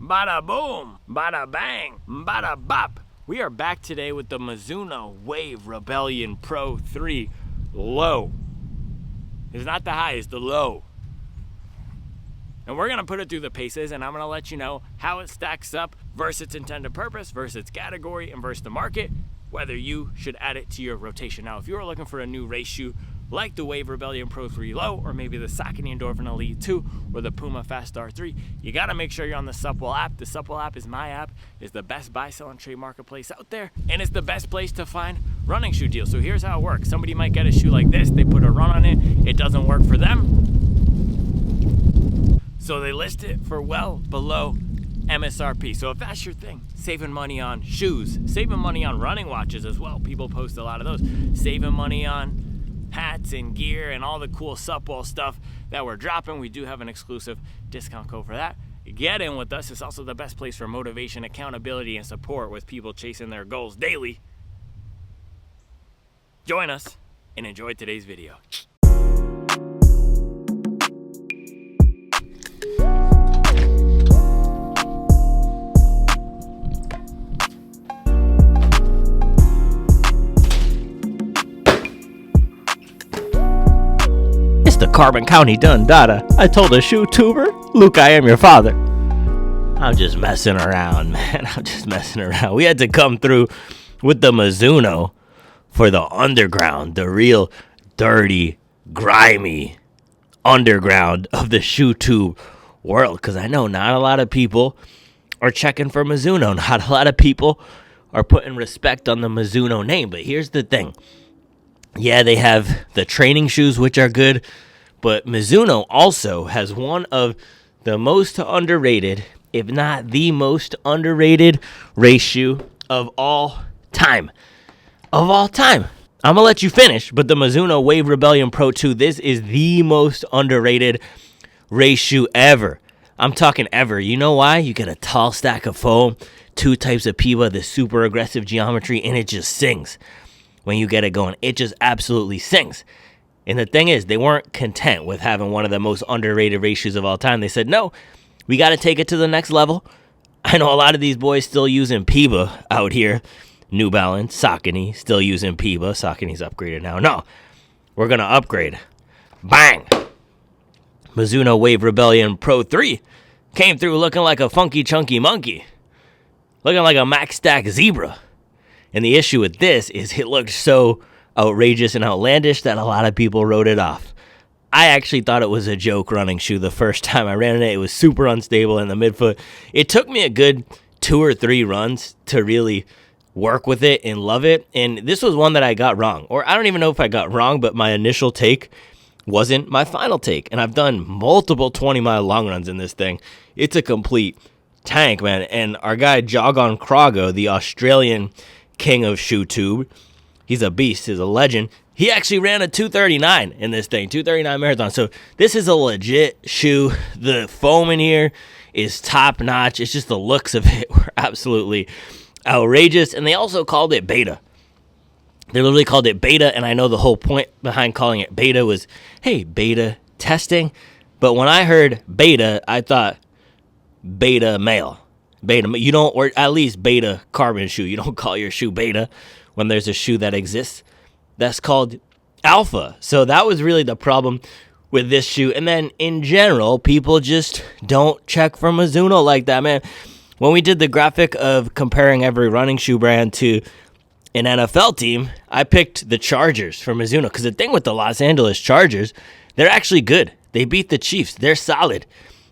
bada boom, bada bang, bada bop. We are back today with the Mizuno Wave Rebellion Pro 3 low. It's not the high, it's the low. And we're gonna put it through the paces, and I'm gonna let you know how it stacks up versus its intended purpose, versus its category, and versus the market, whether you should add it to your rotation. Now, if you're looking for a new race shoe like the Wave Rebellion Pro 3 Low, or maybe the Saucony Endorphin Elite 2, or the Puma Fast Star 3, you gotta make sure you're on the Supwell app. The Supwell app is my app. It's the best buy, sell, and trade marketplace out there, and it's the best place to find running shoe deals. So here's how it works. Somebody might get a shoe like this, they put a run on it, it doesn't work for them, so they list it for well below MSRP. So if that's your thing, saving money on shoes, saving money on running watches as well. People post a lot of those. Saving money on hats and gear and all the cool Supwell stuff that we're dropping. We do have an exclusive discount code for that. Get in with us. It's also the best place for motivation, accountability, and support with people chasing their goals daily. Join us and enjoy today's video. The Carbon County Dundada. I told a shoe tuber, Luke, I am your father. I'm just messing around, man. I'm just messing around. We had to come through with the Mizuno for the underground, the real dirty, grimy underground of the shoe tube world. Because I know not a lot of people are checking for Mizuno. Not a lot of people are putting respect on the Mizuno name. But here's the thing. Yeah, they have the training shoes, which are good. But Mizuno also has one of the most underrated, if not the most underrated race shoe of all time. Of all time. I'm going to let you finish, but the Mizuno Wave Rebellion Pro 2, this is the most underrated race shoe ever. I'm talking ever. You know why? You get a tall stack of foam, two types of PIBA, the super aggressive geometry, and it just sings. When you get it going, it just absolutely sings. And the thing is, they weren't content with having one of the most underrated race shoes of all time. They said, no, we got to take it to the next level. I know a lot of these boys still using PIBA out here. New Balance, Saucony, still using PIBA. Saucony's upgraded now. No, we're going to upgrade. Bang! Mizuno Wave Rebellion Pro 3 came through looking like a funky, chunky monkey. Looking like a max stack zebra. And the issue with this is it looked so outrageous and outlandish that a lot of people wrote it off. I actually thought it was a joke running shoe the first time I ran in it. It was super unstable in the midfoot. It took me a good 2 or 3 runs to really work with it and love it. And this was one that I got wrong. Or I don't even know if I got wrong, but my initial take wasn't my final take. And I've done multiple 20-mile long runs in this thing. It's a complete tank, man. And our guy Jogon Krago, the Australian king of shoe tube, he's a beast, he's a legend. He actually ran a 2:39 in this thing, 2:39 marathon. So this is a legit shoe. The foam in here is top notch. It's just the looks of it were absolutely outrageous. And they also called it beta. They literally called it beta, and I know the whole point behind calling it beta was, hey, beta testing. But when I heard beta, I thought beta male. Beta, you don't, or at least beta carbon shoe. You don't call your shoe beta when there's a shoe that exists that's called alpha. So that was really the problem with this shoe. And then in general, people just don't check for Mizuno like that, man. When we did the graphic of comparing every running shoe brand to an NFL team, I picked the Chargers for Mizuno. Because the thing with the Los Angeles Chargers, they're actually good. They beat the Chiefs. They're solid.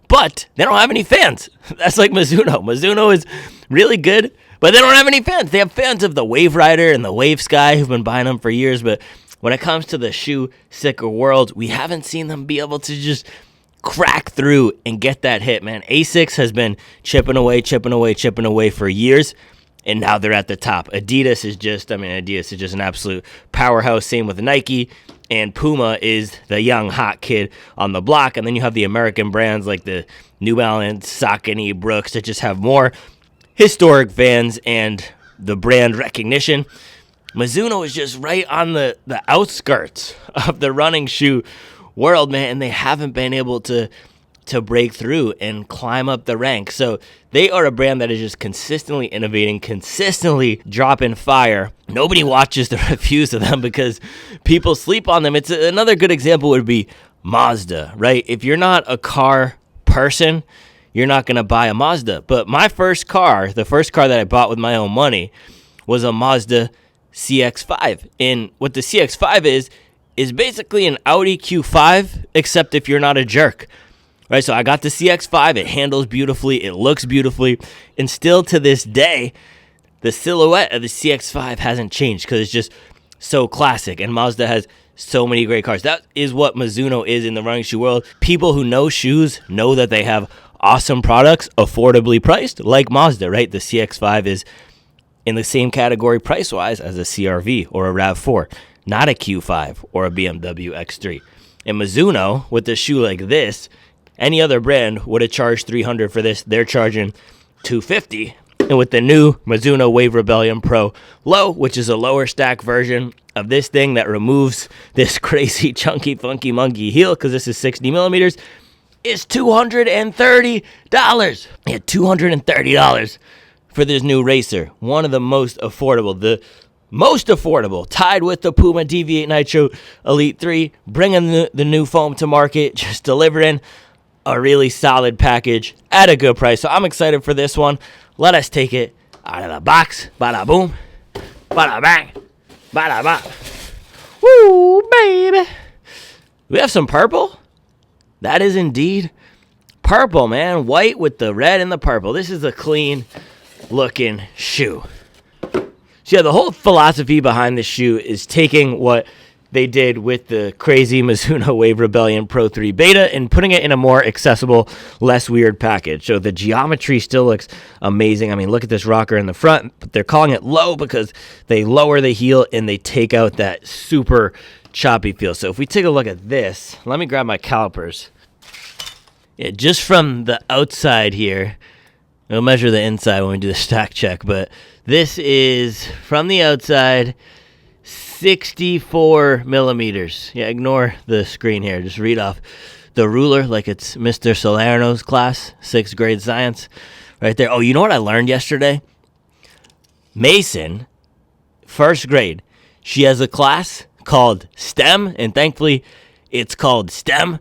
But they don't have any fans. That's like Mizuno. Mizuno is really good, but they don't have any fans. They have fans of the Wave Rider and the Wave Sky who've been buying them for years. But when it comes to the shoe sicker world, we haven't seen them be able to just crack through and get that hit, man. Asics has been chipping away for years, and now they're at the top. Adidas is just an absolute powerhouse. Same with Nike. And Puma is the young, hot kid on the block. And then you have the American brands like the New Balance, Saucony, Brooks that just have more historic fans and the brand recognition. Mizuno is just right on the outskirts of the running shoe world, man. And they haven't been able to to break through and climb up the ranks. So they are a brand that is just consistently innovating, consistently dropping fire. Nobody watches the reviews of them because people sleep on them. It's another good example would be Mazda, right? If you're not a car person, you're not going to buy a Mazda. But my first car, the first car that I bought with my own money, was a Mazda CX-5. And what the CX-5 is basically an Audi Q5, except if you're not a jerk. Right, so I got the CX-5. It handles beautifully. It looks beautifully. And still to this day, the silhouette of the CX-5 hasn't changed because it's just so classic. And Mazda has so many great cars. That is what Mizuno is in the running shoe world. People who know shoes know that they have awesome products, affordably priced, like Mazda, right? The CX-5 is in the same category price-wise as a CR-V or a RAV4, not a Q5 or a BMW X3. And Mizuno, with a shoe like this, any other brand would have charged $300 for this. They're charging $250. And with the new Mizuno Wave Rebellion Pro Low, which is a lower stack version of this thing that removes this crazy chunky funky monkey heel, because this is 60 millimeters, is $230. Yeah, $230 for this new racer. One of the most affordable. The most affordable, tied with the Puma Deviate Nitro Elite 3, bringing the new foam to market, just delivering a really solid package at a good price. So I'm excited for this one. Let us take it out of the box. Bada boom, bada bang, bada bop. Woo, baby. We have some purple. That is indeed purple, man. White with the red and the purple. This is a clean looking shoe. So yeah, the whole philosophy behind this shoe is taking what they did with the crazy Mizuno Wave Rebellion Pro 3 Beta and putting it in a more accessible, less weird package. So the geometry still looks amazing. I mean, look at this rocker in the front, but they're calling it low because they lower the heel and they take out that super choppy feel. So if we take a look at this, let me grab my calipers. Yeah, just from the outside here, we'll measure the inside when we do the stack check, but this is from the outside 64 millimeters. Yeah, ignore the screen here. Just read off the ruler like it's Mr. Salerno's class, 6th grade science, right there. Oh, you know what I learned yesterday? Mason, 1st grade, she has a class called STEM, and thankfully it's called STEM.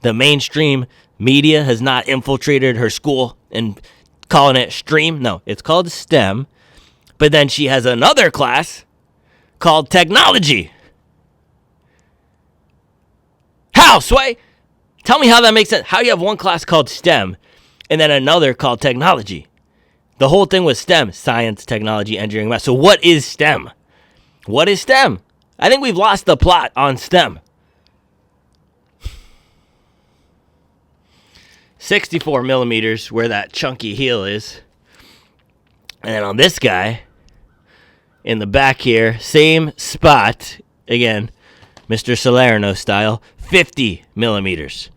The mainstream media has not infiltrated her school and calling it stream. No, it's called STEM. But then she has another class called technology. How, Sway? Tell me how that makes sense. How do you have one class called STEM and then another called technology? The whole thing was STEM, science, technology, engineering, math. So what is STEM? What is STEM? I think we've lost the plot on STEM. 64 millimeters where that chunky heel is. And then on this guy, in the back here, same spot, again, Mr. Salerno style, 50 millimeters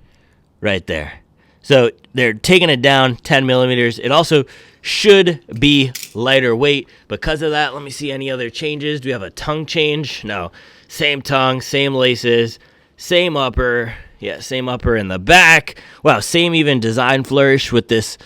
right there. So they're taking it down 10 millimeters. It also should be lighter weight. Because of that, let me see any other changes. Do we have a tongue change? No. Same tongue, same laces, same upper. Yeah, same upper in the back. Wow, same even design flourish with this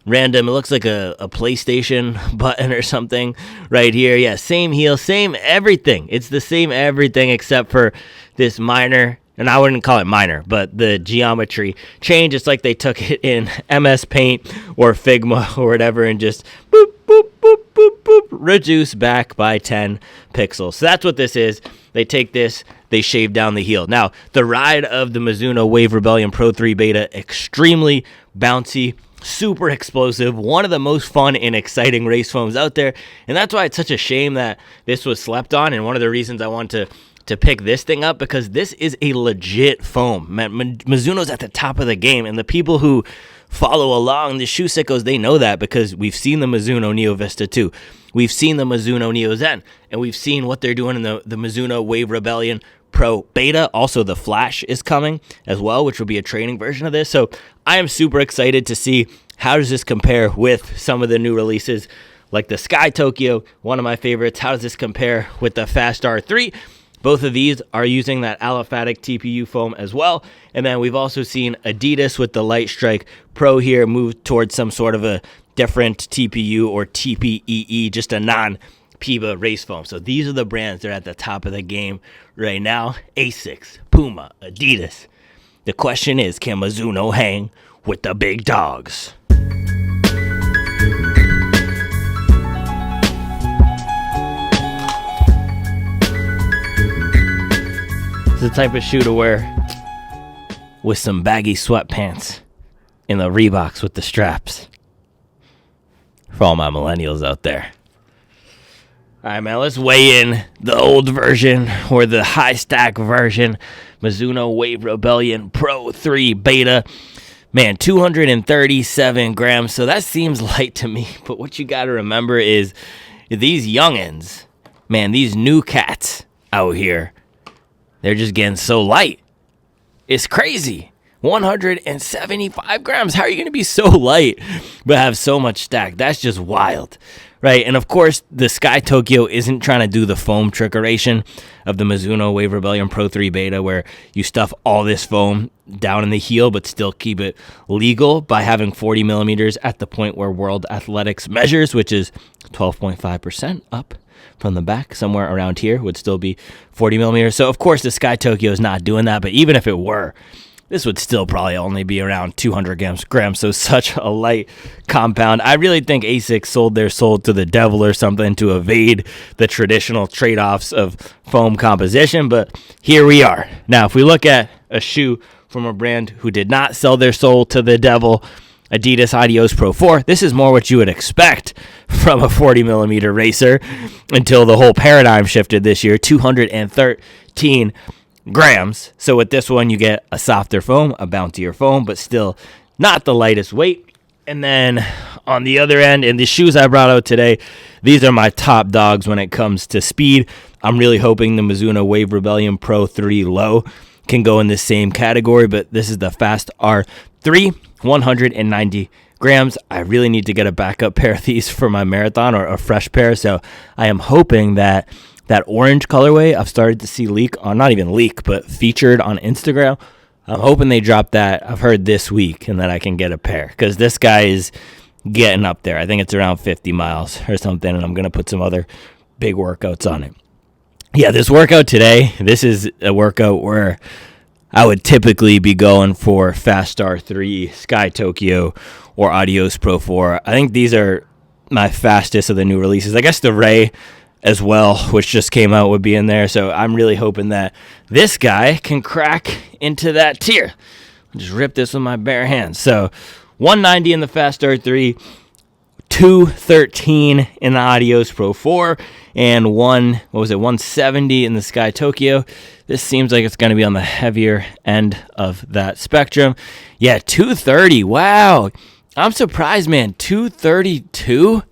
random, it looks like a PlayStation button or something right here. Yeah, same heel, same everything. It's the same everything except for this minor, and I wouldn't call it minor, but the geometry change. It's like they took it in MS Paint or Figma or whatever and just boop, boop, boop, boop, boop, reduce back by 10 pixels. So that's what this is. They take this, they shave down the heel. Now, the ride of the Mizuno Wave Rebellion Pro 3 Beta, extremely bouncy, super explosive, one of the most fun and exciting race foams out there. And that's why it's such a shame that this was slept on, and one of the reasons I want to pick this thing up, because this is a legit foam. Mizuno's at the top of the game, and the people who follow along, the shoe sickos, they know that because we've seen the Mizuno Neo Vista 2. We've seen the Mizuno Neo Zen, and we've seen what they're doing in the Mizuno Wave Rebellion Pro Beta. Also, the Flash is coming as well, which will be a training version of this. So I am super excited to see how does this compare with some of the new releases like the Sky Tokyo, one of my favorites. How does this compare with the Fast R3? Both of these are using that aliphatic TPU foam as well. And then we've also seen Adidas with the Light Strike Pro here move towards some sort of a different TPU or TPEE, just a non-PIBA race foam. So these are the brands that are at the top of the game right now. Asics, Puma, Adidas. The question is, can Mizuno hang with the big dogs? It's the type of shoe to wear with some baggy sweatpants in the Reeboks with the straps. For all my millennials out there. All right, man, let's weigh in the old version or the high stack version. Mizuno Wave Rebellion Pro 3 Beta. Man, 237 grams. So that seems light to me. But what you got to remember is these youngins, man, these new cats out here, they're just getting so light. It's crazy. 175 grams. How are you going to be so light but have so much stack? That's just wild, right? And of course, the Sky Tokyo isn't trying to do the foam trickeration of the Mizuno Wave Rebellion Pro 3 Beta, where you stuff all this foam down in the heel but still keep it legal by having 40 millimeters at the point where World Athletics measures, which is 12.5% up from the back. Somewhere around here would still be 40 millimeters. So of course the Sky Tokyo is not doing that, but even if it were, this would still probably only be around 200 grams, so such a light compound. I really think Asics sold their soul to the devil or something to evade the traditional trade-offs of foam composition, but here we are. Now, if we look at a shoe from a brand who did not sell their soul to the devil, Adidas Adios Pro 4, this is more what you would expect from a 40-millimeter racer until the whole paradigm shifted this year, 213 grams. So with this one, you get a softer foam, a bountier foam, but still not the lightest weight. And then on the other end, in the shoes I brought out today, these are my top dogs when it comes to speed. I'm really hoping the Mizuno Wave Rebellion Pro 3 Low can go in the same category, but this is the Fast R3, 190 grams. I really need to get a backup pair of these for my marathon, or a fresh pair, so I am hoping that orange colorway I've started to see leak on, not even leak, but featured on Instagram. I'm hoping they drop that, I've heard, this week, and that I can get a pair, because this guy is getting up there. I think it's around 50 miles or something, and I'm going to put some other big workouts on it. Yeah, this workout today, this is a workout where I would typically be going for Fast R3, Sky Tokyo, or Adios Pro 4. I think these are my fastest of the new releases. I guess the Ray as well, which just came out, would be in there. So I'm really hoping that this guy can crack into that tier. I'll just rip this with my bare hands. So 190 in the Fast R3, 213 in the Adios Pro 4, and 170 in the Sky Tokyo. This seems like it's going to be on the heavier end of that spectrum. Yeah, 230. Wow. I'm surprised, man. 232?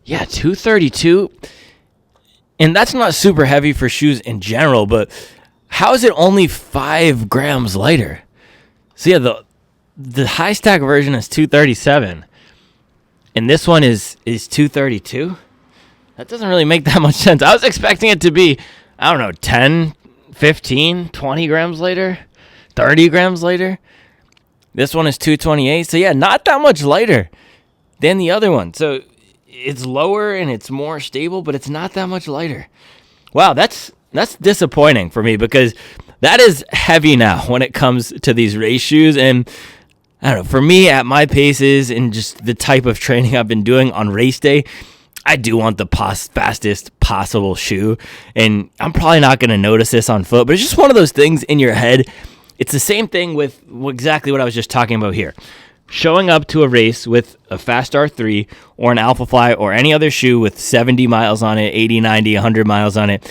Yeah, 232. And that's not super heavy for shoes in general, but how is it only 5 grams lighter? So yeah, the high stack version is 237, and this one is 232. That doesn't really make that much sense. I was expecting it to be, I don't know, 10, 15, 20 grams lighter, 30 grams lighter. This one is 228. So yeah, not that much lighter than the other one. So it's lower and it's more stable, but it's not that much lighter. Wow, that's disappointing for me, because that is heavy now when it comes to these race shoes. And I don't know, for me at my paces and just the type of training I've been doing on race day, I do want the fastest possible shoe. And I'm probably not going to notice this on foot, but it's just one of those things in your head. It's the same thing with exactly what I was just talking about here. Showing up to a race with a Fast R3 or an Alphafly or any other shoe with 70 miles on it, 80, 90, 100 miles on it,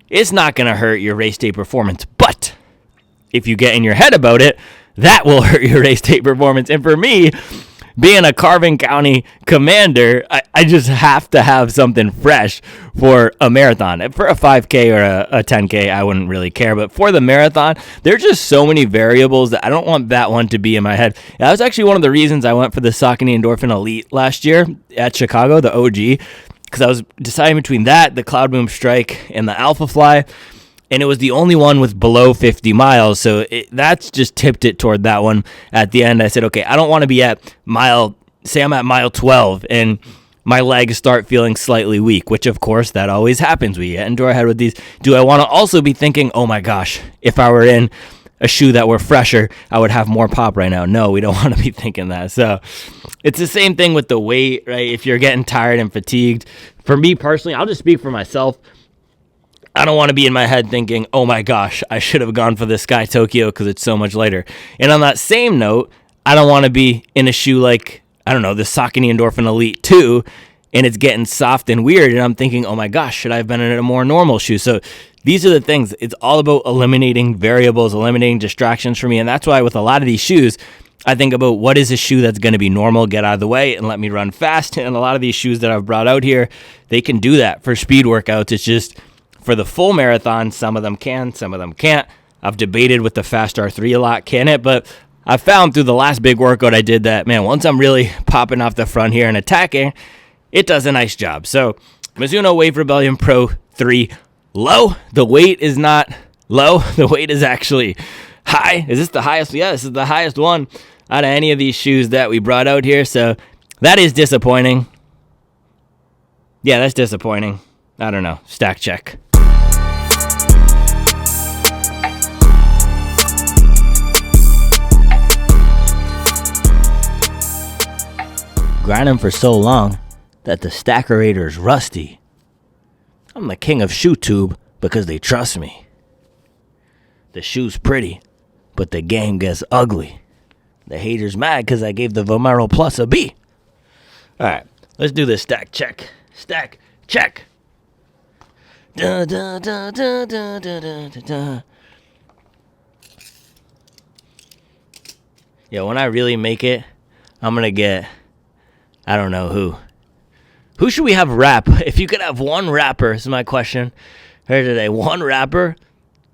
it's not going to hurt your race day performance. But if you get in your head about it, that will hurt your race day performance. And for me, being a Carvin County commander, I just have to have something fresh for a marathon. For a 5K or a 10K, I wouldn't really care. But for the marathon, there's just so many variables that I don't want that one to be in my head. That was actually one of the reasons I went for the Saucony Endorphin Elite last year at Chicago, the OG, because I was deciding between that, the Cloud Boom Strike, and the Alphafly. and it was the only one with below 50 miles. So that's just tipped it toward that one at the end. I said, okay, I don't want to be at say I'm at mile 12 and my legs start feeling slightly weak, which of course that always happens. We get into our head with these. Do I want to also be thinking, oh my gosh, if I were in a shoe that were fresher, I would have more pop right now? No, we don't want to be thinking that. So it's the same thing with the weight, right? If you're getting tired and fatigued, for me personally, I'll just speak for myself. I don't want to be in my head thinking, oh my gosh, I should have gone for the Sky Tokyo because it's so much lighter. And on that same note, I don't want to be in a shoe like, I don't know, the Saucony Endorphin Elite 2, and it's getting soft and weird, and I'm thinking, oh my gosh, should I have been in a more normal shoe? So these are the things. It's all about eliminating variables, eliminating distractions for me, and that's why with a lot of these shoes, I think about what is a shoe that's going to be normal, get out of the way, and let me run fast. And a lot of these shoes that I've brought out here, they can do that for speed workouts. It's just for the full marathon, some of them can, some of them can't. I've debated with the Fast R3 a lot, can it? But I found through the last big workout I did that, man, once I'm really popping off the front here and attacking, it does a nice job. So Mizuno Wave Rebellion Pro 3 low. The weight is not low. The weight is actually high. Is this the highest? Yeah, this is the highest one out of any of these shoes that we brought out here. So that is disappointing. Yeah, that's disappointing. I don't know. Stack check. Grinding for so long that the Stackerator's rusty. I'm the king of ShoeTube because they trust me. The shoe's pretty, but the game gets ugly. The haters mad because I gave the Vomero Plus a B. Alright, let's do this stack check. Stack check. Da, da, da, da, da, da, da, da. Yeah, when I really make it, I'm going to get, I don't know who. Who should we have rap? If you could have one rapper, this is my question here today. One rapper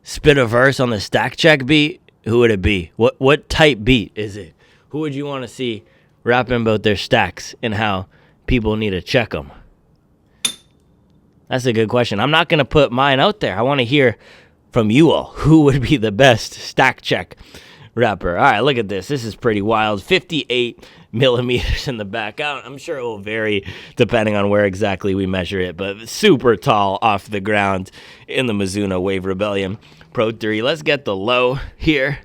spit a verse on the stack check beat, who would it be? What type beat is it? Who would you want to see rapping about their stacks and how people need to check them? That's a good question. I'm not going to put mine out there. I want to hear from you all. Who would be the best stack check rapper? All right, look at this. This is pretty wild. 58 millimeters in the back. I'm sure it will vary depending on where exactly we measure it, but super tall off the ground in the Mizuno Wave Rebellion Pro 3. Let's get the low here.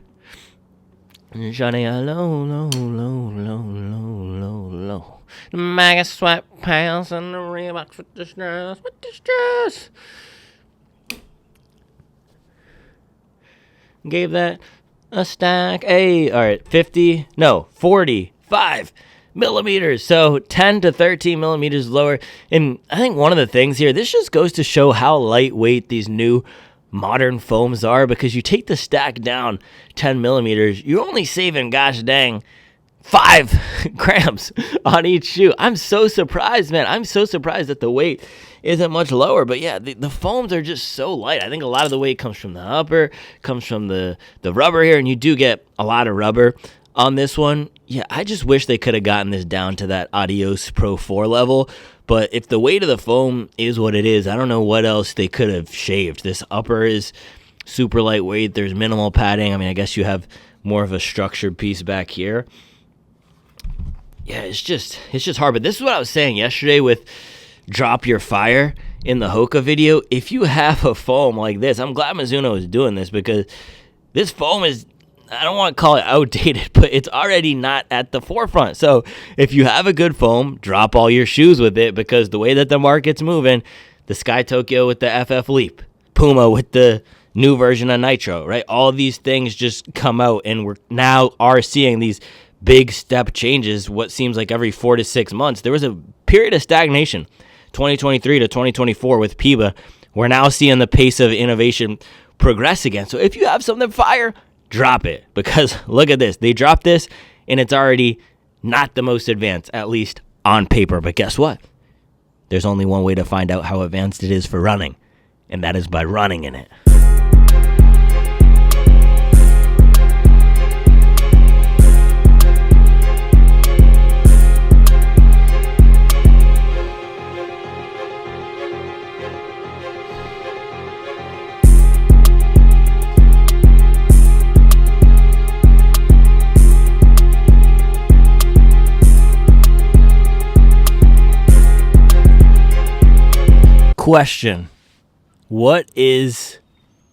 Johnny, low, low, low, low, low, low, low. The MAGA sweatpants and the Reeboks with the stress, Gave that a stack. Hey, all right, 45 millimeters. So 10 to 13 millimeters lower. And I think one of the things here, this just goes to show how lightweight these new modern foams are, because you take the stack down 10 millimeters, you're only saving, gosh dang, 5 grams on each shoe. I'm so surprised, man. I'm so surprised that the weight isn't much lower. But yeah, the foams are just so light. I think a lot of the weight comes from the upper, comes from the rubber here, and you do get a lot of rubber on this one. Yeah, I just wish they could have gotten this down to that Adios Pro 4 level. But if the weight of the foam is what it is, I don't know what else they could have shaved. This upper is super lightweight. There's minimal padding. I mean, I guess you have more of a structured piece back here. Yeah, it's just hard. But this is what I was saying yesterday with Drop Your Fire in the Hoka video. If you have a foam like this, I'm glad Mizuno is doing this, because this foam is, I don't want to call it outdated, but it's already not at the forefront. So if you have a good foam, drop all your shoes with it, because the way that the market's moving, the Sky Tokyo with the FF Leap, Puma with the new version of Nitro, right? All of these things just come out, and we're now are seeing these big step changes, what seems like every 4 to 6 months. There was a period of stagnation, 2023 to 2024 with Puma. We're now seeing the pace of innovation progress again. So if you have something fire, drop it, because look at this. They dropped this, and it's already not the most advanced, at least on paper. But guess what? There's only one way to find out how advanced it is for running, and that is by running in it. question. What is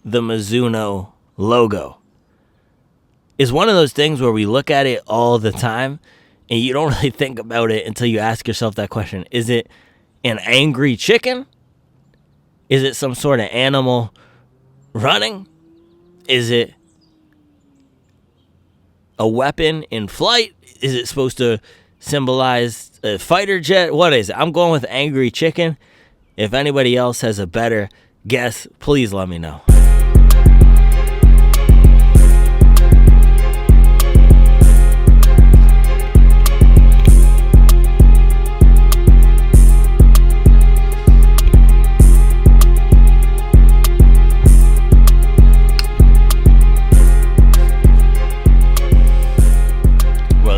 the Mizuno logo? Is one of those things where we look at it all the time and you don't really think about it until you ask yourself that question. Is it an angry chicken? Is it some sort of animal running? Is it a weapon in flight? Is it supposed to symbolize a fighter jet? What is it? I'm going with angry chicken. If anybody else has a better guess, please let me know.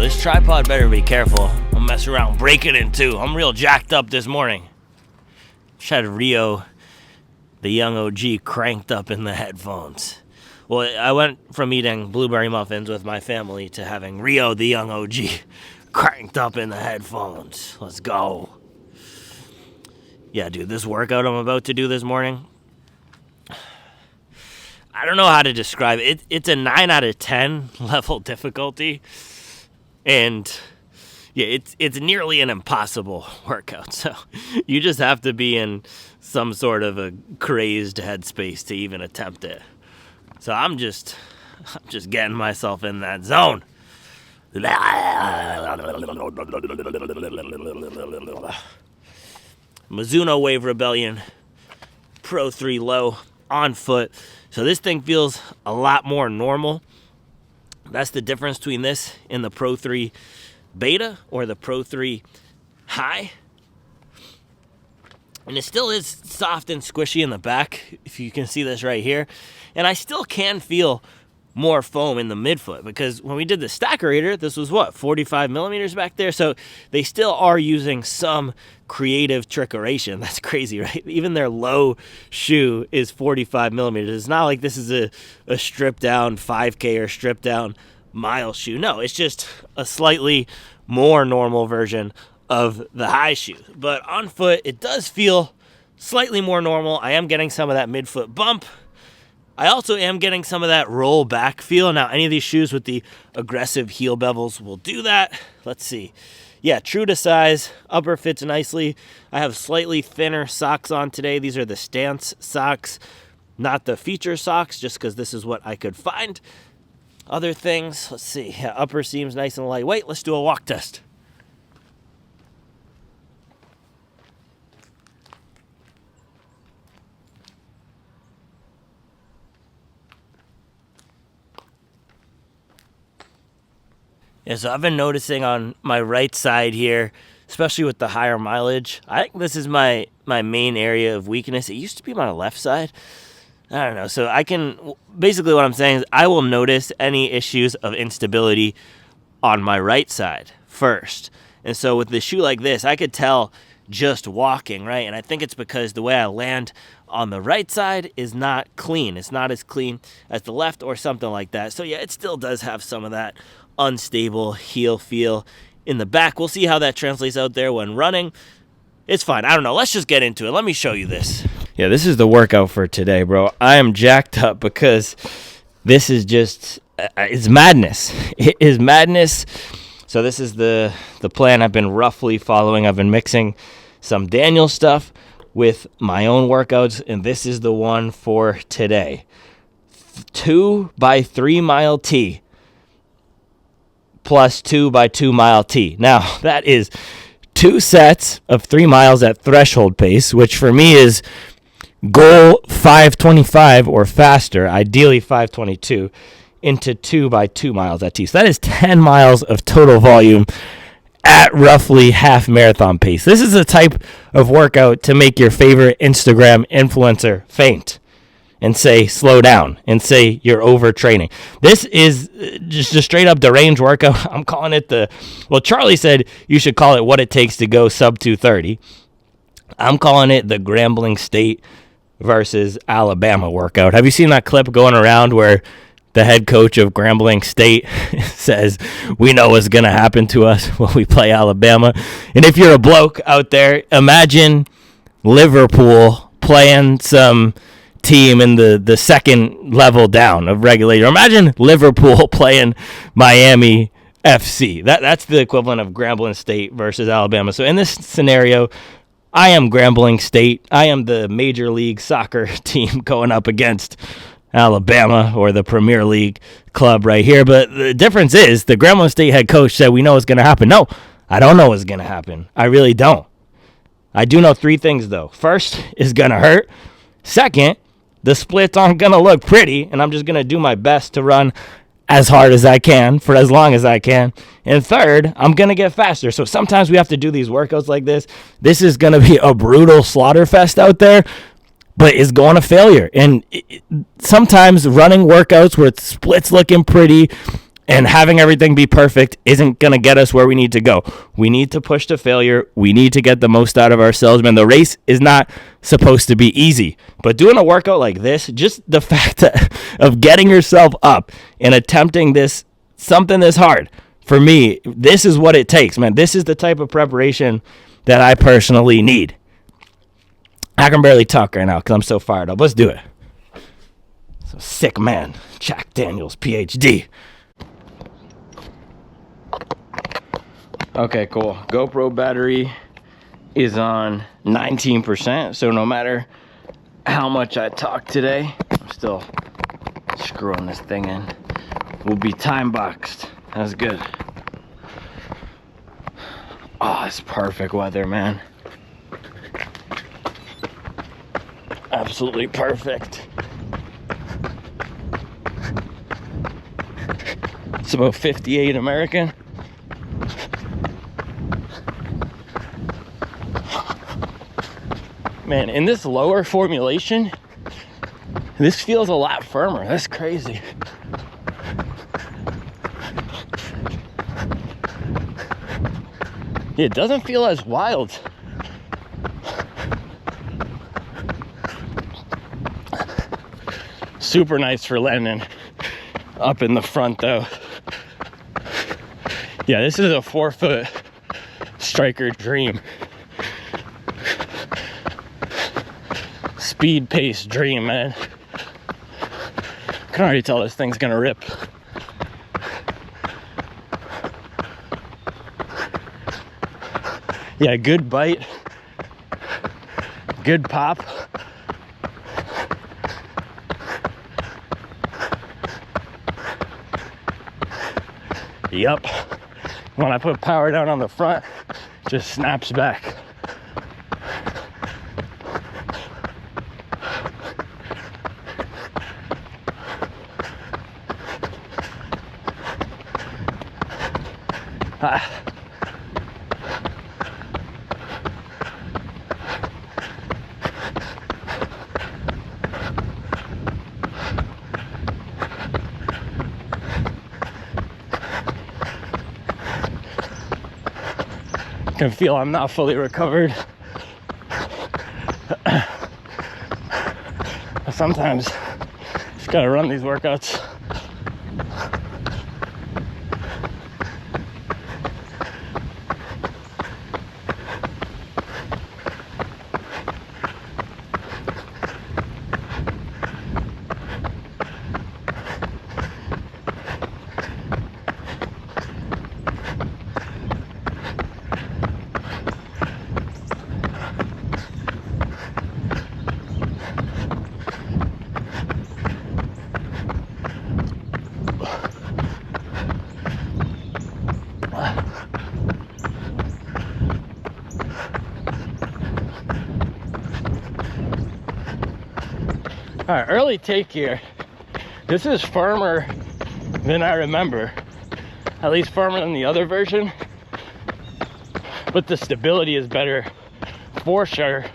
This tripod better be careful. I'll mess around, break it in two. I'm real jacked up this morning. Just had Rio, the young OG, cranked up in the headphones. Well, I went from eating blueberry muffins with my family to having Rio, the young OG, cranked up in the headphones. Let's go. Yeah, dude, this workout I'm about to do this morning, I don't know how to describe it. It's a 9 out of 10 level difficulty. And yeah, it's nearly an impossible workout. So you just have to be in some sort of a crazed headspace to even attempt it. So I'm just getting myself in that zone. Mizuno Wave Rebellion Pro 3 low on foot. So this thing feels a lot more normal. That's the difference between this and the Pro 3 Beta or the Pro 3 High. And it still is soft and squishy in the back, if you can see this right here. And I still can feel more foam in the midfoot, because when we did the Stackerator, this was 45 millimeters back there. So they still are using some creative trickeration. That's crazy, right? Even their low shoe is 45 millimeters. It's not like this is a stripped down 5K or stripped down mile shoe. No, it's just a slightly more normal version of the high shoe. But on foot, it does feel slightly more normal. I am getting some of that midfoot bump. I also am getting some of that roll back feel. Now, any of these shoes with the aggressive heel bevels will do that. Let's see. Yeah, true to size. Upper fits nicely. I have slightly thinner socks on today. These are the Stance socks, not the feature socks, just because this is what I could find. Other things, let's see. Yeah, upper seems nice and lightweight. Let's do a walk test. Yeah, so I've been noticing on my right side here, especially with the higher mileage, I think this is my main area of weakness. It used to be my left side. I don't know. So I can, basically what I'm saying is I will notice any issues of instability on my right side first. And so with the shoe like this, I could tell just walking, right? And I think it's because the way I land on the right side is not clean. It's not as clean as the left or something like that. So yeah, it still does have some of that unstable heel feel in the back. We'll see how that translates out there when running. It's fine. I don't know. Let's just get into it. Let me show you this. Yeah, this is the workout for today, bro. I am jacked up because this is just, it's madness. It is madness. So this is the plan I've been roughly following. I've been mixing some Daniel stuff with my own workouts, and this is the one for today. 2 by 3 mile T plus 2 by 2 mile T. Now, that is 2 sets of 3 miles at threshold pace, which for me is goal 5:25 or faster, ideally 5:22, into 2 by 2 miles at T. So that is 10 miles of total volume at roughly half marathon pace. This is the type of workout to make your favorite Instagram influencer faint and say slow down and say you're overtraining. This is just a straight up deranged workout. I'm calling it Charlie said you should call it what it takes to go sub 230. I'm calling it the Grambling State versus Alabama workout. Have you seen that clip going around where the head coach of Grambling State says, we know what's going to happen to us when we play Alabama? And if you're a bloke out there, imagine Liverpool playing some team in the second level down of regulator. Imagine Liverpool playing Miami FC. That's the equivalent of Grambling State versus Alabama. So in this scenario, I am Grambling State. I am the Major League Soccer team going up against Alabama, or the Premier League club right here. But the difference is the Grambling State head coach said, we know what's going to happen. No, I don't know what's going to happen. I really don't. I do know three things, though. First, it's going to hurt. Second, the splits aren't going to look pretty, and I'm just going to do my best to run as hard as I can for as long as I can. And third, I'm going to get faster. So sometimes we have to do these workouts like this. This is going to be a brutal slaughter fest out there, but it's going to failure. And sometimes running workouts where splits looking pretty and having everything be perfect isn't going to get us where we need to go. We need to push to failure. We need to get the most out of ourselves. Man, the race is not supposed to be easy. But doing a workout like this, just the fact of getting yourself up and attempting something this hard, for me, this is what it takes, man. This is the type of preparation that I personally need. I can barely talk right now because I'm so fired up. Let's do it. So sick man, Jack Daniels, PhD. Okay, cool. GoPro battery is on 19%, so no matter how much I talk today, I'm still screwing this thing in. We'll be time boxed. That's good. Oh, it's perfect weather, man. Absolutely perfect. It's about 58 American. Man, in this lower formulation, this feels a lot firmer. That's crazy. It doesn't feel as wild. Super nice for landing up in the front though. Yeah, this is a 4-foot striker dream. Speed pace dream, man. I can already tell this thing's gonna rip. Yeah, good bite, good pop. Yup. When I put power down on the front, it just snaps back. Can feel I'm not fully recovered. Sometimes just gotta run these workouts. All right, early take here. This is firmer than I remember, at least firmer than the other version, but the stability is better for sure,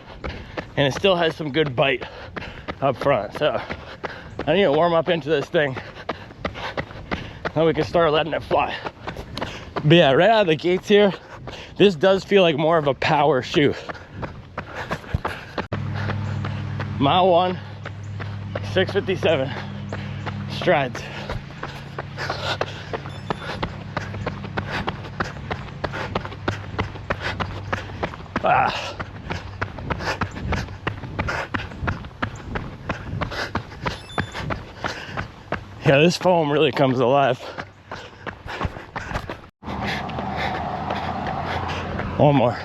and it still has some good bite up front. So I need to warm up into this thing, then we can start letting it fly. But yeah, right out of the gates here, this does feel like more of a power shoe. Mile 1, 6:57 strides. Yeah, this foam really comes alive. One more.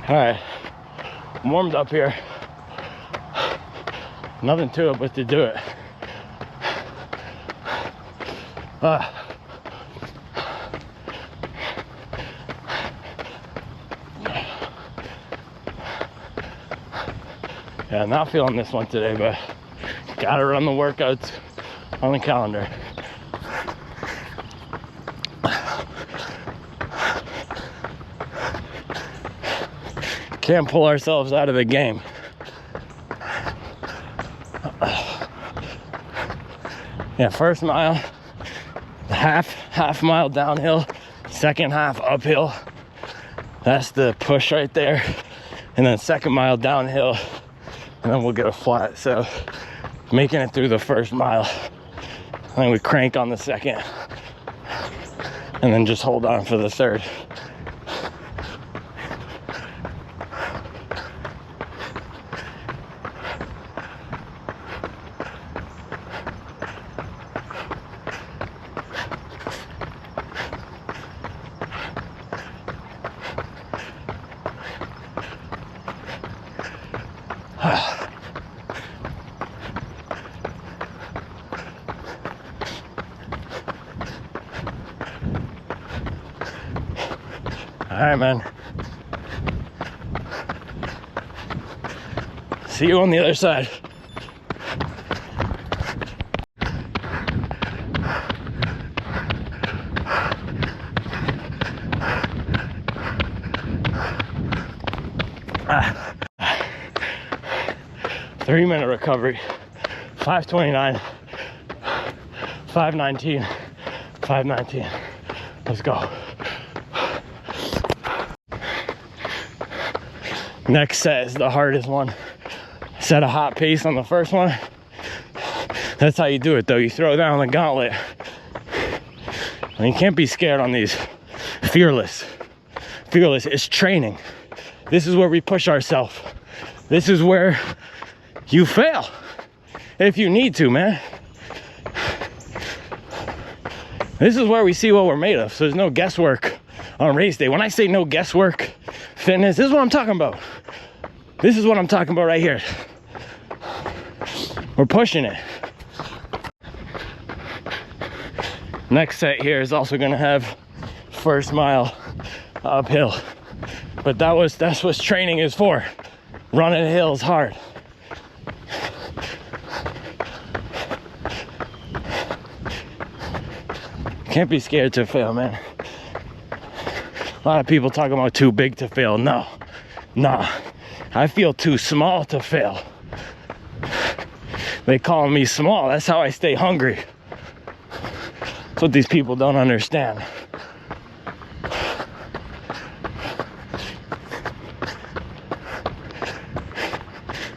All right, I'm warmed up here. Nothing to it but to do it. Yeah, not feeling this one today, but gotta run the workouts on the calendar. Can't pull ourselves out of the game. Yeah, first mile, half mile downhill, second half uphill. That's the push right there. And then second mile downhill, and then we'll get a flat. So making it through the first mile, and then we crank on the second, and then just hold on for the third. All right, man. See you on the other side. Ah. 3-minute recovery. 5:29, 5:19, 5:19. Let's go. Next set is the hardest one. Set a hot pace on the first one. That's how you do it though. You throw down the gauntlet. And you can't be scared on these. Fearless. Fearless is training. This is where we push ourselves. This is where you fail. If you need to, man. This is where we see what we're made of. So there's no guesswork on race day. When I say no guesswork, fitness, this is what I'm talking about. This is what I'm talking about right here. We're pushing it. Next set here is also gonna have first mile uphill. But that's what training is for. Running hills hard. Can't be scared to fail, man. A lot of people talk about too big to fail. No, nah. I feel too small to fail. They call me small. That's how I stay hungry. That's what these people don't understand.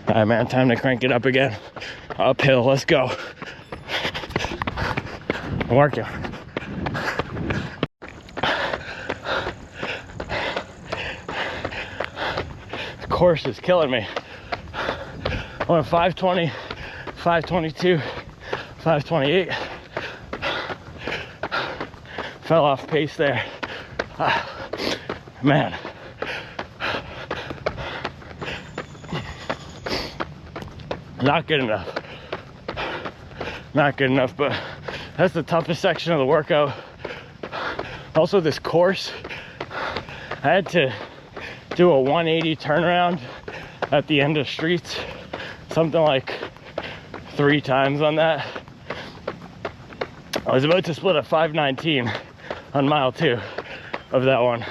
All right, man, time to crank it up again. Uphill, let's go. Working. Course is killing me. I went 5:20, 5:22, 5:28. Fell off pace there. Man. Not good enough. Not good enough, but that's the toughest section of the workout. Also, this course, I had to do a 180 turnaround at the end of streets, something like 3 times on that. I was about to split a 5:19 on mile 2 of that one,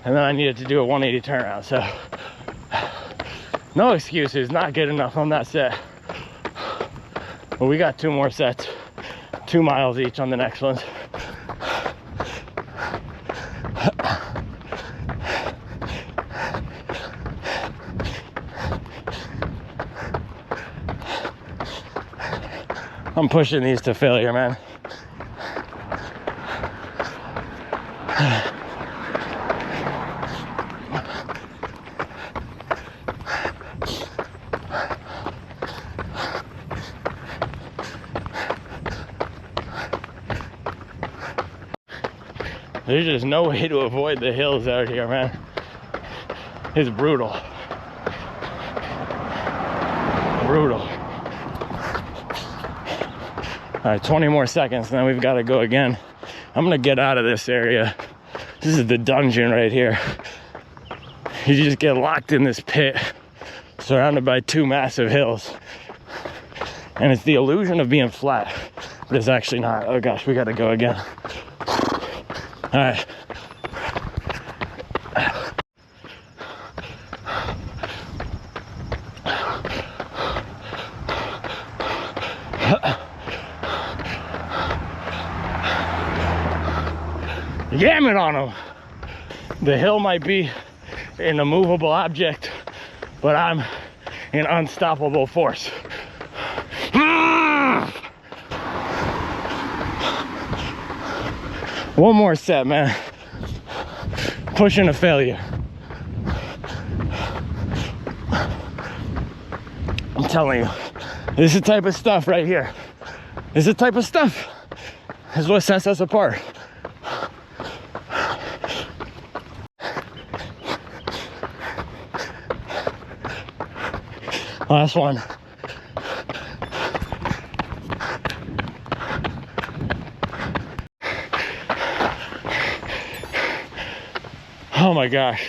and then I needed to do a 180 turnaround. So no excuses, not good enough on that set. But we got 2 more sets, 2 miles each on the next ones. I'm pushing these to failure, man. There's just no way to avoid the hills out here, man. It's brutal. Brutal. All right, 20 more seconds, and then we've got to go again. I'm gonna get out of this area. This is the dungeon right here. You just get locked in this pit, surrounded by two massive hills. And it's the illusion of being flat, but it's actually not. Oh gosh, we gotta go again. All right. Yamming on them. The hill might be an immovable object, but I'm an unstoppable force. One more set, man. Pushing to failure. I'm telling you, this is the type of stuff right here. This is the type of stuff. This is what sets us apart. Last one. Oh my gosh.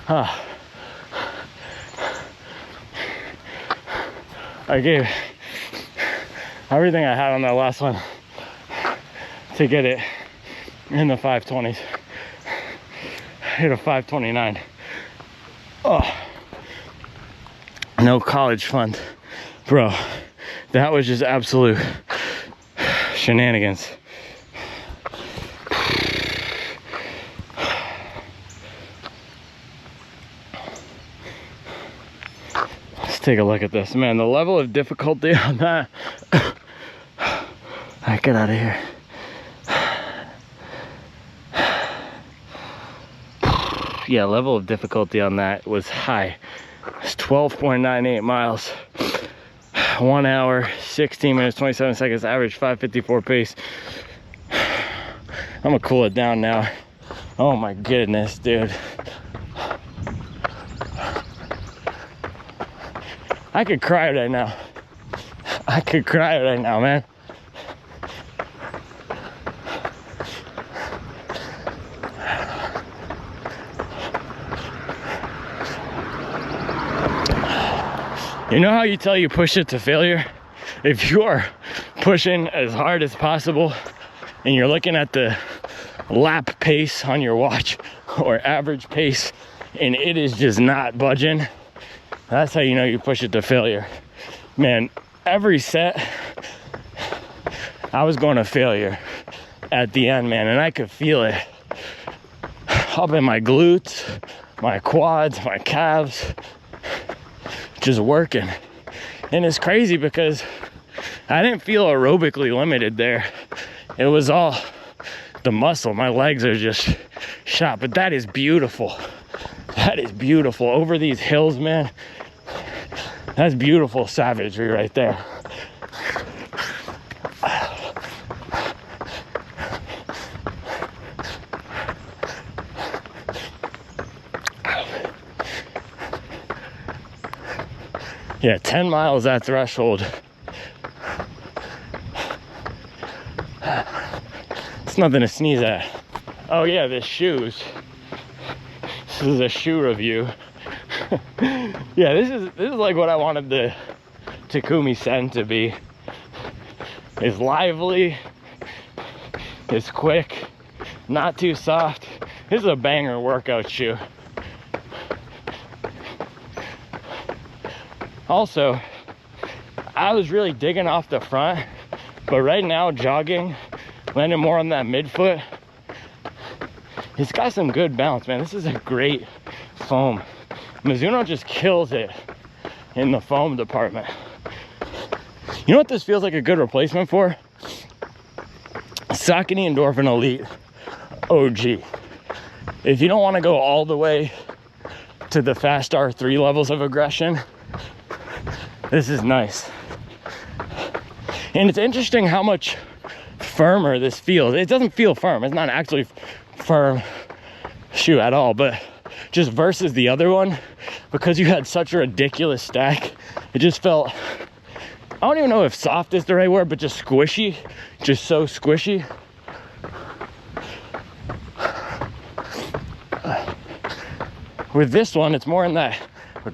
I gave everything I had on that last one to get it in the 520s. Hit a 529. Oh, no college fund. Bro, that was just absolute shenanigans. Take a look at this, man. The level of difficulty on that. All right, get out of here. Yeah, level of difficulty on that was high. It's 12.98 miles, 1 hour 16 minutes 27 seconds, average 5:54 pace. I'm gonna cool it down now. Oh my goodness, dude. I could cry right now. I could cry right now, man. You know how you tell you push it to failure? If you're pushing as hard as possible and you're looking at the lap pace on your watch or average pace and it is just not budging, that's how you know you push it to failure. Man, every set, I was going to failure at the end, man, and I could feel it up in my glutes, my quads, my calves, just working. And it's crazy because I didn't feel aerobically limited there. It was all the muscle. My legs are just shot, but that is beautiful. That is beautiful. Over these hills, man. That's beautiful savagery right there. Yeah, 10 miles that threshold. It's nothing to sneeze at. Oh yeah, the shoes. This is a shoe review. Yeah, this is like what I wanted the Takumi Sen to be. It's lively, it's quick, not too soft. This is a banger workout shoe. Also, I was really digging off the front, but right now jogging, landing more on that midfoot, it's got some good bounce, man. This is a great foam. Mizuno just kills it in the foam department. You know what this feels like a good replacement for? Saucony Endorphin Elite OG. If you don't want to go all the way to the Fast R3 levels of aggression, this is nice. And it's interesting how much firmer this feels. It doesn't feel firm. It's not actually firm shoe at all, but just versus the other one, because you had such a ridiculous stack, it just felt, I don't even know if soft is the right word, but just squishy, just so squishy. With this one, it's more in that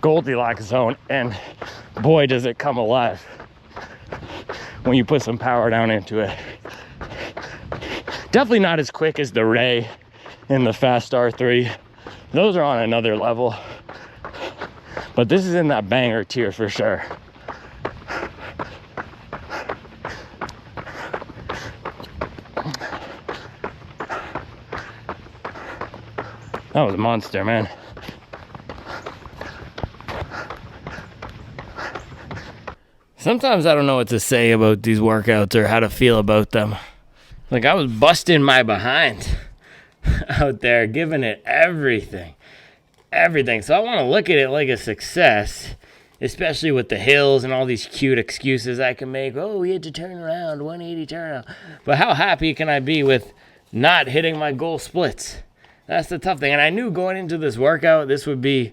Goldilocks zone, and boy, does it come alive when you put some power down into it. Definitely not as quick as the Ray and the Fast R3. Those are on another level, but this is in that banger tier for sure. That was a monster, man. Sometimes I don't know what to say about these workouts or how to feel about them. Like, I was busting my behind out there, giving it everything. So I want to look at it like a success, especially with the hills and all these cute excuses I can make. Oh, we had to turn around, 180 turnaround. But how happy can I be with not hitting my goal splits? That's the tough thing. And I knew going into this workout, this would be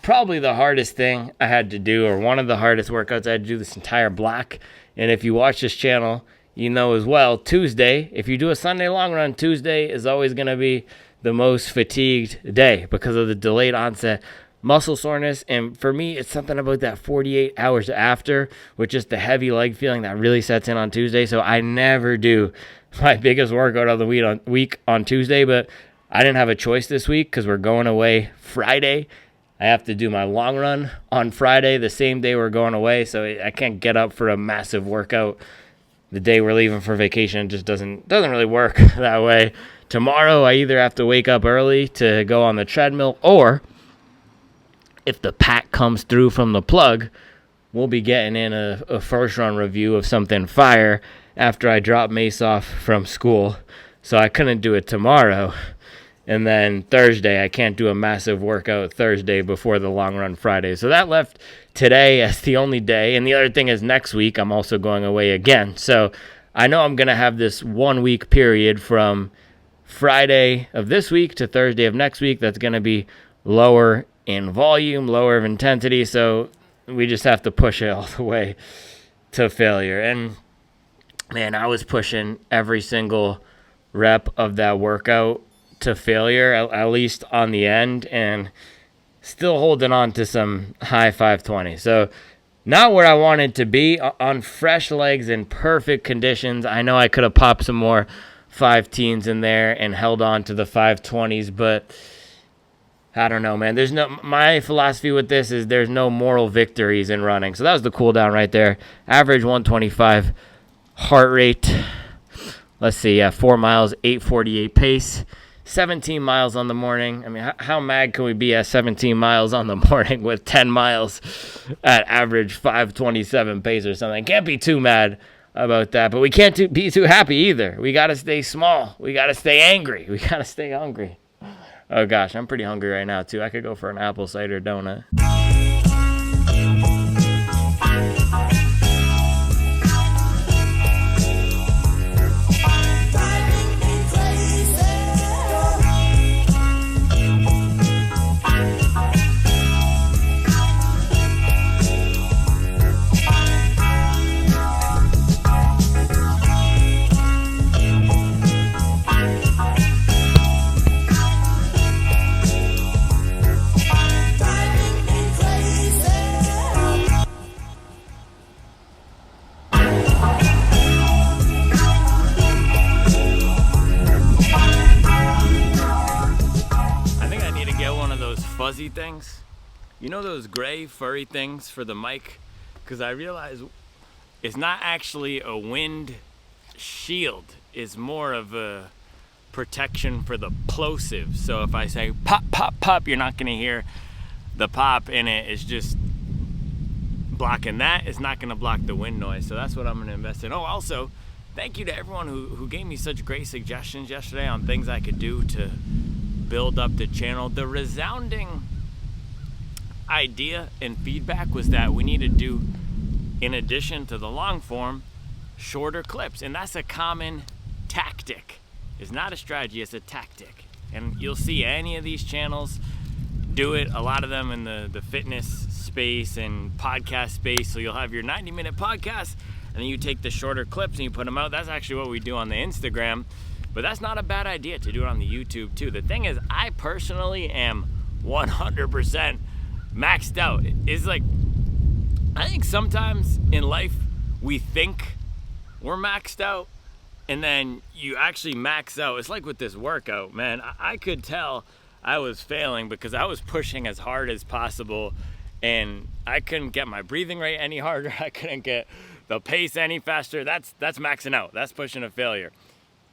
probably the hardest thing I had to do, or one of the hardest workouts I had to do this entire block. And if you watch this channel, you know as well, Tuesday, if you do a Sunday long run, Tuesday is always going to be the most fatigued day because of the delayed onset muscle soreness. And for me, it's something about that 48 hours after, with just the heavy leg feeling that really sets in on Tuesday. So I never do my biggest workout of the week on Tuesday, but I didn't have a choice this week because we're going away Friday. I have to do my long run on Friday, the same day we're going away, so I can't get up for a massive workout the day we're leaving for vacation. It just doesn't really work that way. Tomorrow, I either have to wake up early to go on the treadmill, or if the pack comes through from the plug, we'll be getting in a first run review of something fire after I drop Mace off from school. So I couldn't do it tomorrow. And then Thursday, I can't do a massive workout Thursday before the long run Friday. So that left today as the only day. And the other thing is next week, I'm also going away again. So I know I'm going to have this 1 week period from Friday of this week to Thursday of next week that's going to be lower in volume, lower of intensity. So we just have to push it all the way to failure. And man, I was pushing every single rep of that workout to failure, at least on the end, and still holding on to some high 520. So not where I wanted to be on fresh legs in perfect conditions. I know I could have popped some more 5-teens in there and held on to the 520s, but I don't know, man. My philosophy with this is there's no moral victories in running. So that was the cool down right there. Average 125 heart rate. Let's see, 4 miles, 8:48 pace. 17 miles on the morning. I mean, how mad can we be at 17 miles on the morning with 10 miles at average 5:27 pace or something? Can't be too mad about that, but we can't be too happy either. We got to stay small. We got to stay angry. We got to stay hungry. Oh gosh, I'm pretty hungry right now too. I could go for an apple cider donut. Fuzzy things, you know, those gray furry things for the mic, because I realize it's not actually a wind shield, it's more of a protection for the plosive. So if I say pop pop pop, you're not going to hear the pop in it. It's just blocking that is not going to block the wind noise. So that's what I'm going to invest in. Oh, also, thank you to everyone who gave me such great suggestions yesterday on things I could do to build up the channel. The resounding idea and feedback was that we need to do, in addition to the long form, shorter clips. And that's a common tactic. It's not a strategy, it's a tactic. And you'll see any of these channels do it, a lot of them in the fitness space and podcast space. So you'll have your 90-minute podcast, and then you take the shorter clips and you put them out. That's actually what we do on the Instagram. But that's not a bad idea to do it on the YouTube too. The thing is, I personally am 100% maxed out. It's like, I think sometimes in life we think we're maxed out, and then you actually max out. It's like with this workout, man. I could tell I was failing because I was pushing as hard as possible, and I couldn't get my breathing rate any harder. I couldn't get the pace any faster. That's maxing out. That's pushing a failure.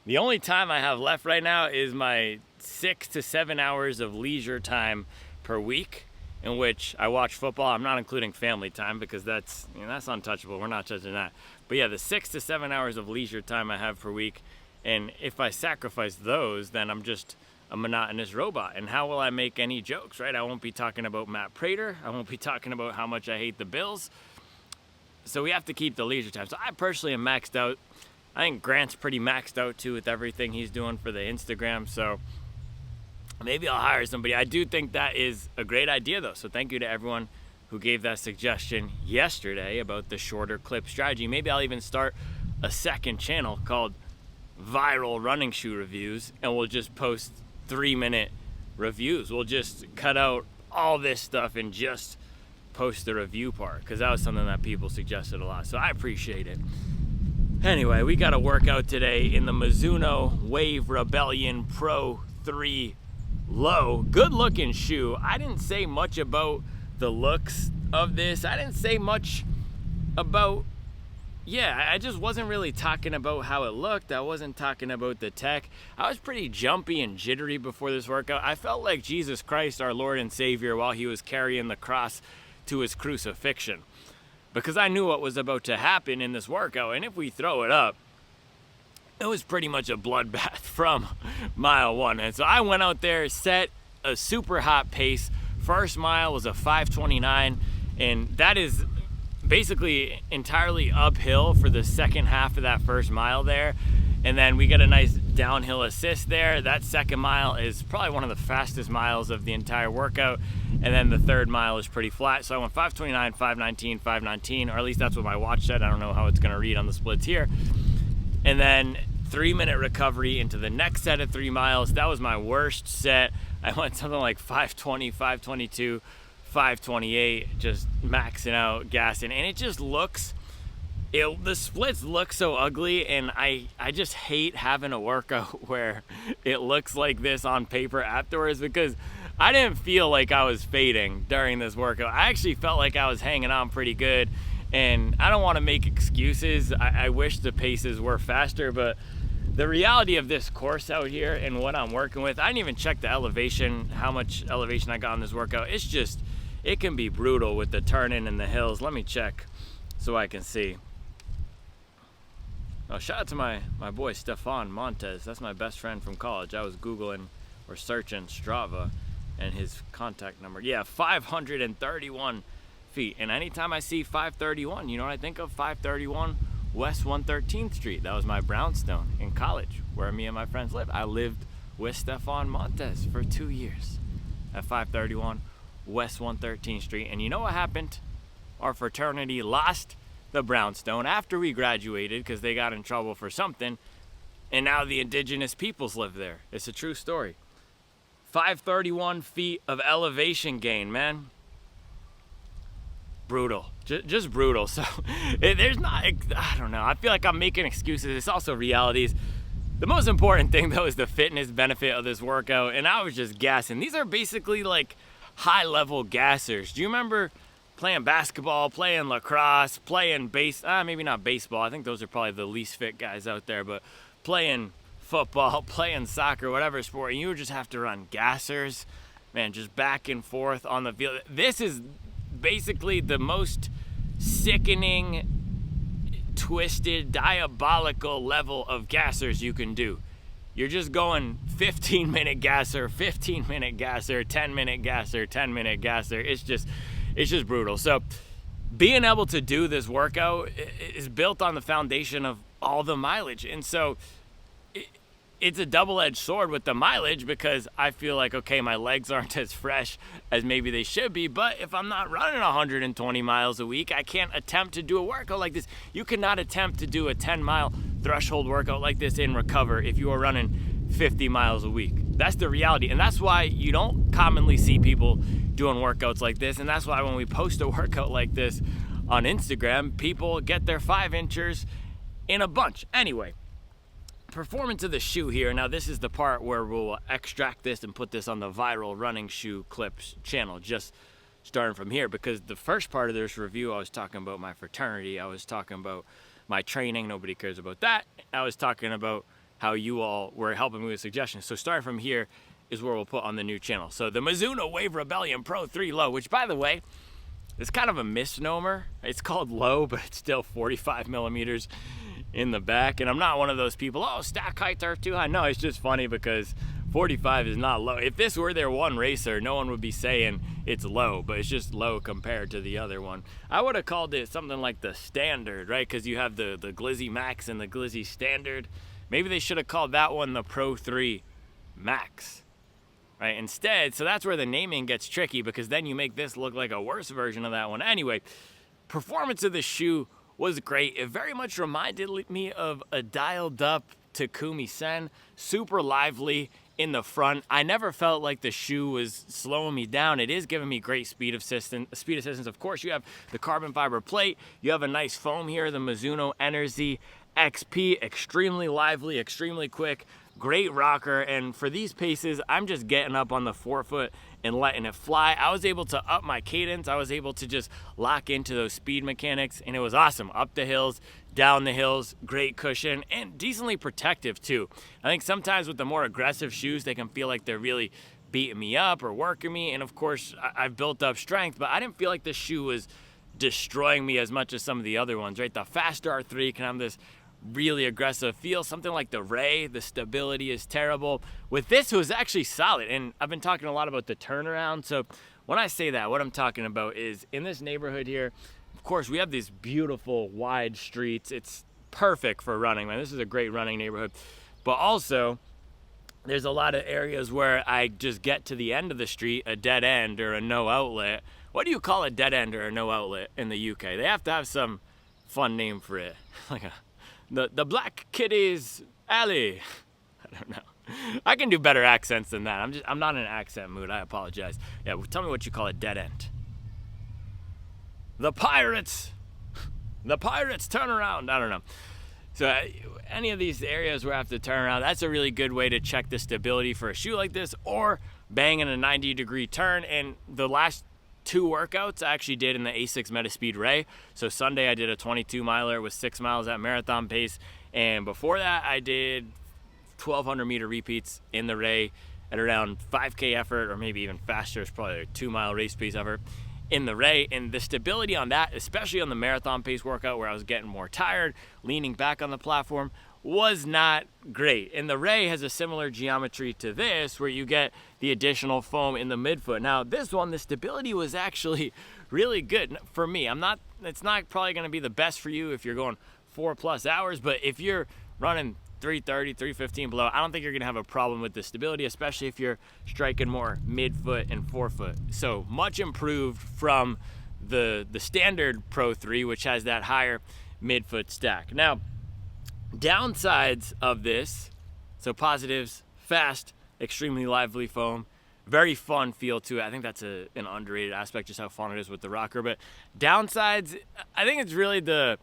The only time I have left right now is my 6 to 7 hours of leisure time per week, in which I watch football. I'm not including family time because that's untouchable. We're not touching that. But yeah, the 6 to 7 hours of leisure time I have per week, and if I sacrifice those, then I'm just a monotonous robot. And how will I make any jokes, right? I won't be talking about Matt Prater. I won't be talking about how much I hate the Bills. So we have to keep the leisure time. So I personally am maxed out. I think Grant's pretty maxed out too with everything he's doing for the Instagram. So maybe I'll hire somebody. I do think that is a great idea though. So thank you to everyone who gave that suggestion yesterday about the shorter clip strategy. Maybe I'll even start a second channel called Viral Running Shoe Reviews, and we'll just post 3-minute reviews. We'll just cut out all this stuff and just post the review part, because that was something that people suggested a lot. So I appreciate it. Anyway, we got a workout today in the Mizuno Wave Rebellion Pro 3 Low. Good looking shoe. I didn't say much about the looks of this. I didn't say much about, I just wasn't really talking about how it looked. I wasn't talking about the tech. I was pretty jumpy and jittery before this workout. I felt like Jesus Christ, our Lord and Savior, while he was carrying the cross to his crucifixion, because I knew what was about to happen in this workout. And if we throw it up, it was pretty much a bloodbath from mile one. And so I went out there, set a super hot pace. First mile was a 5:29, and that is basically entirely uphill for the second half of that first mile there. And then we get a nice downhill assist there. That second mile is probably one of the fastest miles of the entire workout. And then the third mile is pretty flat. So I went 5:29, 5:19, 5:19, or at least that's what my watch said. I don't know how it's gonna read on the splits here. And then 3-minute recovery into the next set of 3 miles. That was my worst set. I went something like 5:20, 5:22, 5:28, just maxing out, gassing. And it just looks, the splits look so ugly, and I just hate having a workout where it looks like this on paper afterwards, because I didn't feel like I was fading during this workout. I actually felt like I was hanging on pretty good, and I don't want to make excuses. I wish the paces were faster, but the reality of this course out here and what I'm working with, I didn't even check the elevation, how much elevation I got on this workout. It's just, it can be brutal with the turning and the hills. Let me check so I can see. Oh, shout out to my boy Stefan Montez. That's my best friend from college. I was Googling or searching Strava and his contact number. Yeah, 531 feet. And anytime I see 531, you know what I think of? 531 West 113th Street. That was my brownstone in college, where me and my friends lived. I lived with Stefan Montez for 2 years at 531 West 113th Street. And you know what happened? Our fraternity lost the brownstone after we graduated because they got in trouble for something, and now the indigenous peoples live there. It's a true story. 531 feet of elevation gain, man. Brutal. Just brutal. So there's not, I don't know, I feel like I'm making excuses. It's also realities. The most important thing though is the fitness benefit of this workout, and I was just gassing. These are basically like high level gassers. Do you remember playing basketball, playing lacrosse, playing maybe not baseball, I think those are probably the least fit guys out there, but playing football, playing soccer, whatever sport, and you would just have to run gassers, man, just back and forth on the field. This is basically the most sickening, twisted, diabolical level of gassers you can do. You're just going 15-minute gasser, 15-minute gasser, 10-minute gasser, 10-minute gasser. It's just brutal. So being able to do this workout is built on the foundation of all the mileage. And so it's a double-edged sword with the mileage, because I feel like, okay, my legs aren't as fresh as maybe they should be, but if I'm not running 120 miles a week, I can't attempt to do a workout like this. You cannot attempt to do a 10-mile threshold workout like this and recover if you are running 50 miles a week. That's the reality, and that's why you don't commonly see people doing workouts like this, and that's why when we post a workout like this on Instagram, people get their 5-inchers in a bunch. Anyway, performance of the shoe here. Now this is the part where we'll extract this and put this on the viral running shoe clips channel, just starting from here, because the first part of this review I was talking about my fraternity, I was talking about my training, nobody cares about that. I was talking about how you all were helping me with suggestions. So starting from here is where we'll put on the new channel. So the Mizuno Wave Rebellion Pro 3 Low, which by the way, is kind of a misnomer. It's called low, but it's still 45 millimeters in the back. And I'm not one of those people, oh, stack heights are too high. No, it's just funny because 45 is not low. If this were their one racer, no one would be saying it's low, but it's just low compared to the other one. I would have called it something like the standard, right? Because you have the Glizzy Max and the Glizzy Standard. Maybe they should have called that one the Pro 3 Max, right? Instead, so that's where the naming gets tricky, because then you make this look like a worse version of that one. Anyway, performance of the shoe was great. It very much reminded me of a dialed up Takumi Sen, super lively in the front. I never felt like the shoe was slowing me down. It is giving me great speed assistance. Of course, you have the carbon fiber plate. You have a nice foam here, the Mizuno Energy XP, extremely lively, extremely quick, great rocker. And for these paces, I'm just getting up on the forefoot and letting it fly. I was able to up my cadence. I was able to just lock into those speed mechanics, and it was awesome. Up the hills, down the hills, great cushion, and decently protective too. I think sometimes with the more aggressive shoes, they can feel like they're really beating me up or working me. And of course, I've built up strength, but I didn't feel like this shoe was destroying me as much as some of the other ones, right? The Fast R3 can have this really aggressive feel. Something like the Ray, the stability is terrible. With this, it was actually solid. And I've been talking a lot about the turnaround. So when I say that, what I'm talking about is in this neighborhood here, of course, we have these beautiful wide streets. It's perfect for running, man. This is a great running neighborhood. But also, there's a lot of areas where I just get to the end of the street, a dead end or a no outlet. What do you call a dead end or a no outlet in the UK? They have to have some fun name for it. Like the Black Kitty's Alley. I don't know. I can do better accents than that. I'm not in an accent mood. I apologize. Yeah, tell me what you call a dead end. The Pirates turn around. I don't know. So any of these areas where I have to turn around, that's a really good way to check the stability for a shoe like this, or banging a 90-degree turn. And the last 2 workouts I actually did in the ASICS Metaspeed Ray. So Sunday I did a 22 miler with 6 miles at marathon pace, and before that I did 1,200 meter repeats in the Ray at around 5K effort, or maybe even faster. It's probably a 2-mile race pace effort in the Ray. And the stability on that, especially on the marathon pace workout where I was getting more tired, leaning back on the platform, was not great. And the Ray has a similar geometry to this, where you get the additional foam in the midfoot. Now this one, the stability was actually really good for me. It's not probably going to be the best for you if you're going 4+ hours, but if you're running 330, 315 below, I don't think you're going to have a problem with the stability, especially if you're striking more midfoot and forefoot. So much improved from the standard Pro 3, which has that higher midfoot stack. Now, downsides of this, so positives: fast, extremely lively foam, very fun feel to it. I think that's an underrated aspect, just how fun it is with the rocker. But downsides, I think it's really the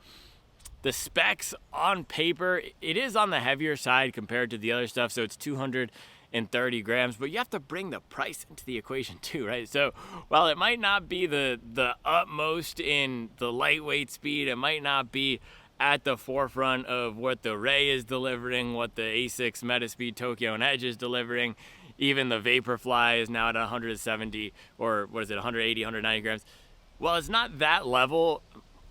specs on paper. It is on the heavier side compared to the other stuff, so it's 230 grams, but you have to bring the price into the equation too, right? So while it might not be the utmost in the lightweight speed, it might not be at the forefront of what the Ray is delivering, what the ASICS Metaspeed Tokyo and Edge is delivering. Even the Vaporfly is now at 170, or what is it, 180, 190 grams. Well, it's not that level.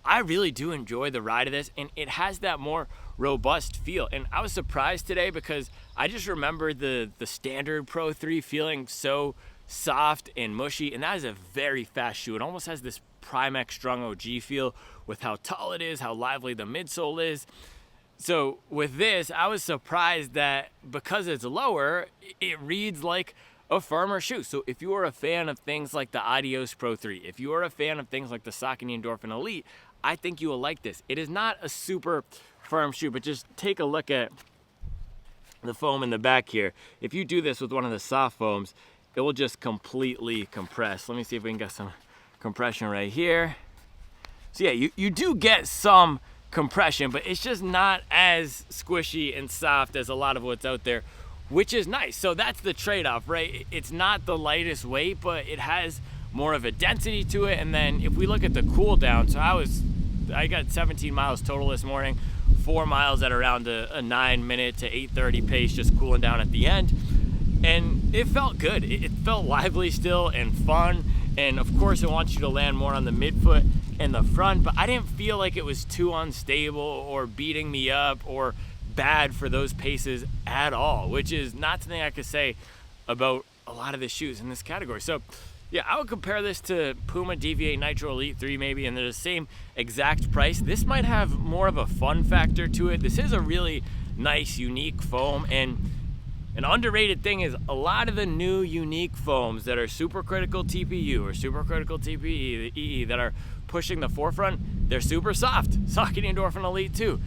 I really do enjoy the ride of this, and it has that more robust feel. And I was surprised today because I just remember the standard Pro 3 feeling so soft and mushy, and that is a very fast shoe. It almost has this Primex Strung OG feel with how tall it is, how lively the midsole is. So with this, I was surprised that because it's lower, it reads like a firmer shoe. So if you are a fan of things like the Adios Pro 3, if you are a fan of things like the Saucony Endorphin Elite, I think you will like this. It is not a super firm shoe, but just take a look at the foam in the back here. If you do this with one of the soft foams, it will just completely compress. Let me see if we can get some compression right here. So yeah, you do get some compression, but it's just not as squishy and soft as a lot of what's out there, which is nice. So that's the trade-off, right? It's not the lightest weight, but it has more of a density to it. And then if we look at the cool down, so I got 17 miles total this morning, 4 miles at around a 9-minute to 8:30 pace, just cooling down at the end. And it felt good. It felt lively still and fun. And of course it wants you to land more on the midfoot and the front, but I didn't feel like it was too unstable or beating me up or bad for those paces at all, which is not something I could say about a lot of the shoes in this category. So yeah, I would compare this to Puma Deviate Nitro Elite 3 maybe, and they're the same exact price. This might have more of a fun factor to it. This is a really nice, unique foam, and an underrated thing is a lot of the new unique foams that are supercritical TPU or supercritical TPE, the EE, that are pushing the forefront, they're super soft. Saucony Endorphin Elite 2,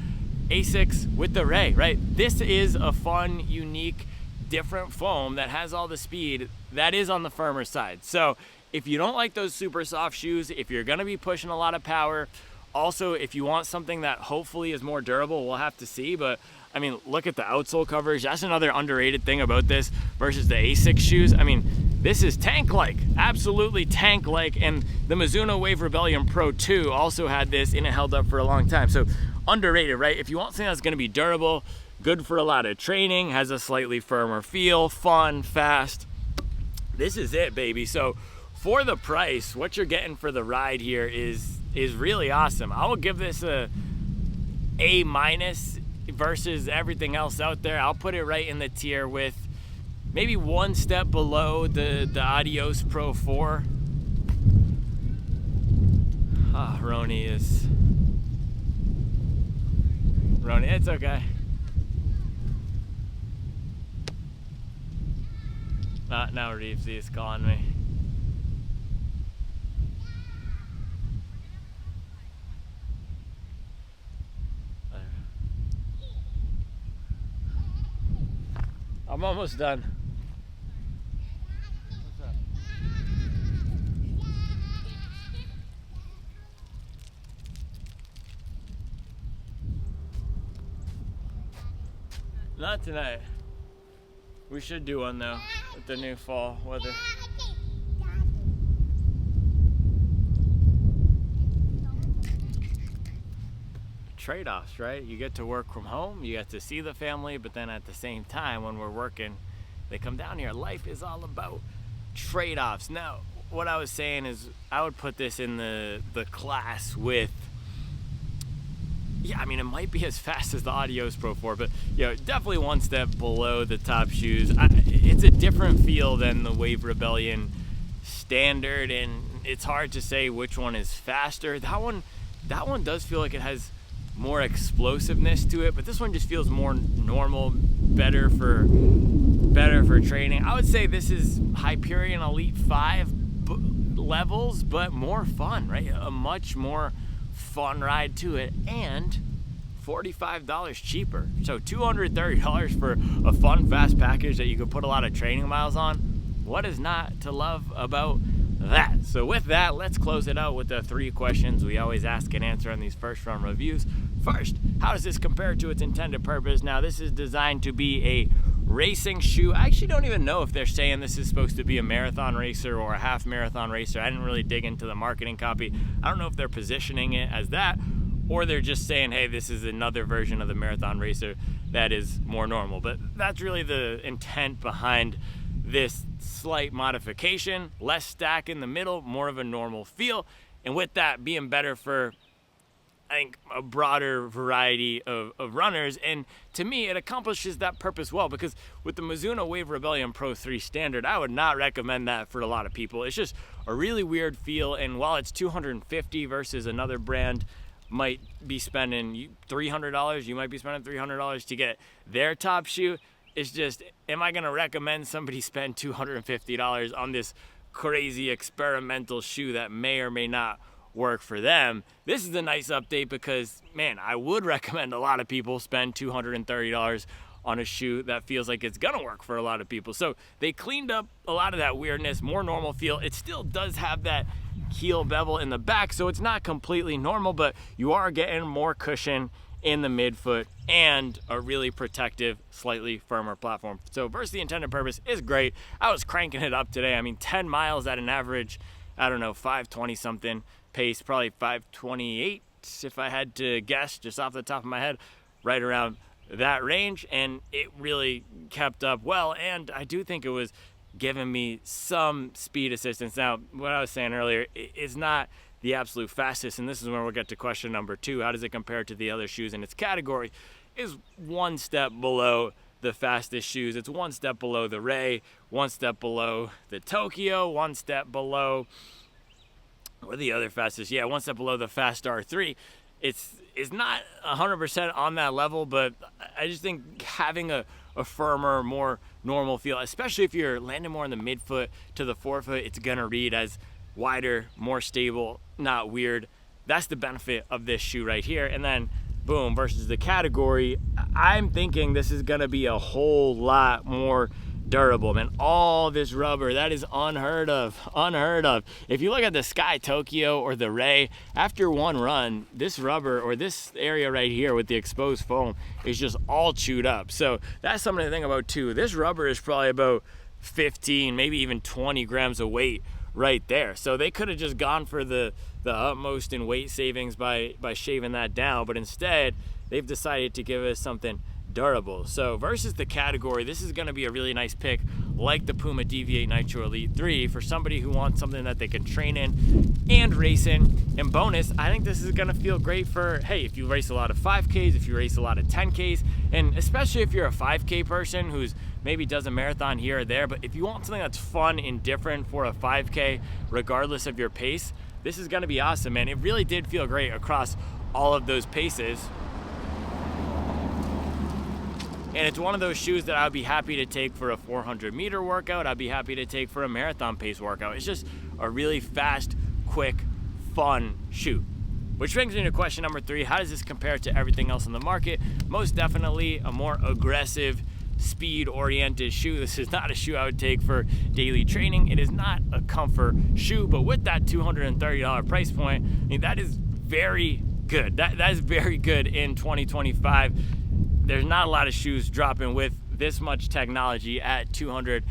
Asics with the Ray, right? This is a fun, unique, different foam that has all the speed that is on the firmer side. So if you don't like those super soft shoes, if you're gonna be pushing a lot of power, also if you want something that hopefully is more durable, we'll have to see, but I mean, look at the outsole coverage. That's another underrated thing about this versus the Asics shoes. I mean, this is tank-like, absolutely tank-like, and the Mizuno Wave Rebellion Pro 2 also had this, and it held up for a long time. So underrated, right? If you want something that's gonna be durable, good for a lot of training, has a slightly firmer feel, fun, fast, this is it, baby. So for the price, what you're getting for the ride here is really awesome. I will give this a A- versus everything else out there. I'll put it right in the tier with maybe one step below the Adios Pro 4. Roni, it's okay. Now Reevesy is calling me. I'm almost done. What's up? Not tonight. We should do one though, with the new fall weather. Trade-offs, right? You get to work from home, you get to see the family, but then at the same time when we're working, they come down here. Life is all about trade-offs. Now, what I was saying is I would put this in the class with, yeah, I mean, it might be as fast as the Adios Pro 4, but definitely one step below the top shoes. It's a different feel than the Wave Rebellion standard, and it's hard to say which one is faster. That one does feel like it has more explosiveness to it, but this one just feels more normal, better for training. I would say this is Hyperion Elite 5 levels, but more fun, right? A much more fun ride to it, and $45 cheaper. So $230 for a fun, fast package that you could put a lot of training miles on. What is not to love about that? So with that, let's close it out with the 3 questions we always ask and answer on these first run reviews. First, how does this compare to its intended purpose? Now, this is designed to be a racing shoe. I actually don't even know if they're saying this is supposed to be a marathon racer or a half marathon racer. I didn't really dig into the marketing copy. I don't know if they're positioning it as that, or they're just saying, hey, this is another version of the marathon racer that is more normal. But that's really the intent behind this slight modification. Less stack in the middle, more of a normal feel, and with that being better for I think, a broader variety of runners. And to me, it accomplishes that purpose well, because with the Mizuno Wave Rebellion Pro 3 standard, I would not recommend that for a lot of people. It's just a really weird feel. And while it's $250 versus another brand might be spending $300, you might be spending $300 to get their top shoe. It's just, am I going to recommend somebody spend $250 on this crazy experimental shoe that may or may not work for them? This is a nice update because, man, I would recommend a lot of people spend $230 on a shoe that feels like it's gonna work for a lot of people. So they cleaned up a lot of that weirdness, more normal feel. It still does have that heel bevel in the back, so it's not completely normal, but you are getting more cushion in the midfoot and a really protective, slightly firmer platform. So versus the intended purpose is great. I was cranking it up today. I mean, 10 miles at an average, I don't know, 520 something pace, probably 528 if I had to guess just off the top of my head, right around that range. And it really kept up well. And I do think it was giving me some speed assistance. Now, what I was saying earlier is not the absolute fastest, and this is where we'll get to question number 2. How does it compare to the other shoes in its category? Is one step below the fastest shoes. It's one step below the Ray, one step below the Tokyo, one step below, or the other fastest, yeah, one step below the Fast R3. It's not 100% on that level, but I just think having a firmer, more normal feel, especially if you're landing more in the midfoot to the forefoot, it's gonna read as wider, more stable, not weird. That's the benefit of this shoe right here. And then boom, versus the category, I'm thinking this is gonna be a whole lot more durable, man. All this rubber, that is unheard of. If you look at the Sky Tokyo or the Ray, after one run, this rubber, or this area right here with the exposed foam, is just all chewed up. So that's something to think about too. This rubber is probably about 15, maybe even 20 grams of weight right there. So they could have just gone for the utmost in weight savings by shaving that down, but instead they've decided to give us something durable. So versus the category, this is going to be a really nice pick, like the Puma Deviate Nitro Elite 3, for somebody who wants something that they can train in and race in. And bonus, I think this is going to feel great for, hey, if you race a lot of 5Ks, if you race a lot of 10Ks, and especially if you're a 5K person who's maybe does a marathon here or there, but if you want something that's fun and different for a 5K, regardless of your pace, this is going to be awesome, man. It really did feel great across all of those paces. And it's one of those shoes that I'd be happy to take for a 400-meter workout. I'd be happy to take for a marathon pace workout. It's just a really fast, quick, fun shoe. Which brings me to question number 3. How does this compare to everything else on the market? Most definitely a more aggressive, speed-oriented shoe. This is not a shoe I would take for daily training. It is not a comfort shoe, but with that $230 price point, I mean, that is very good. That is very good in 2025. There's not a lot of shoes dropping with this much technology at $230.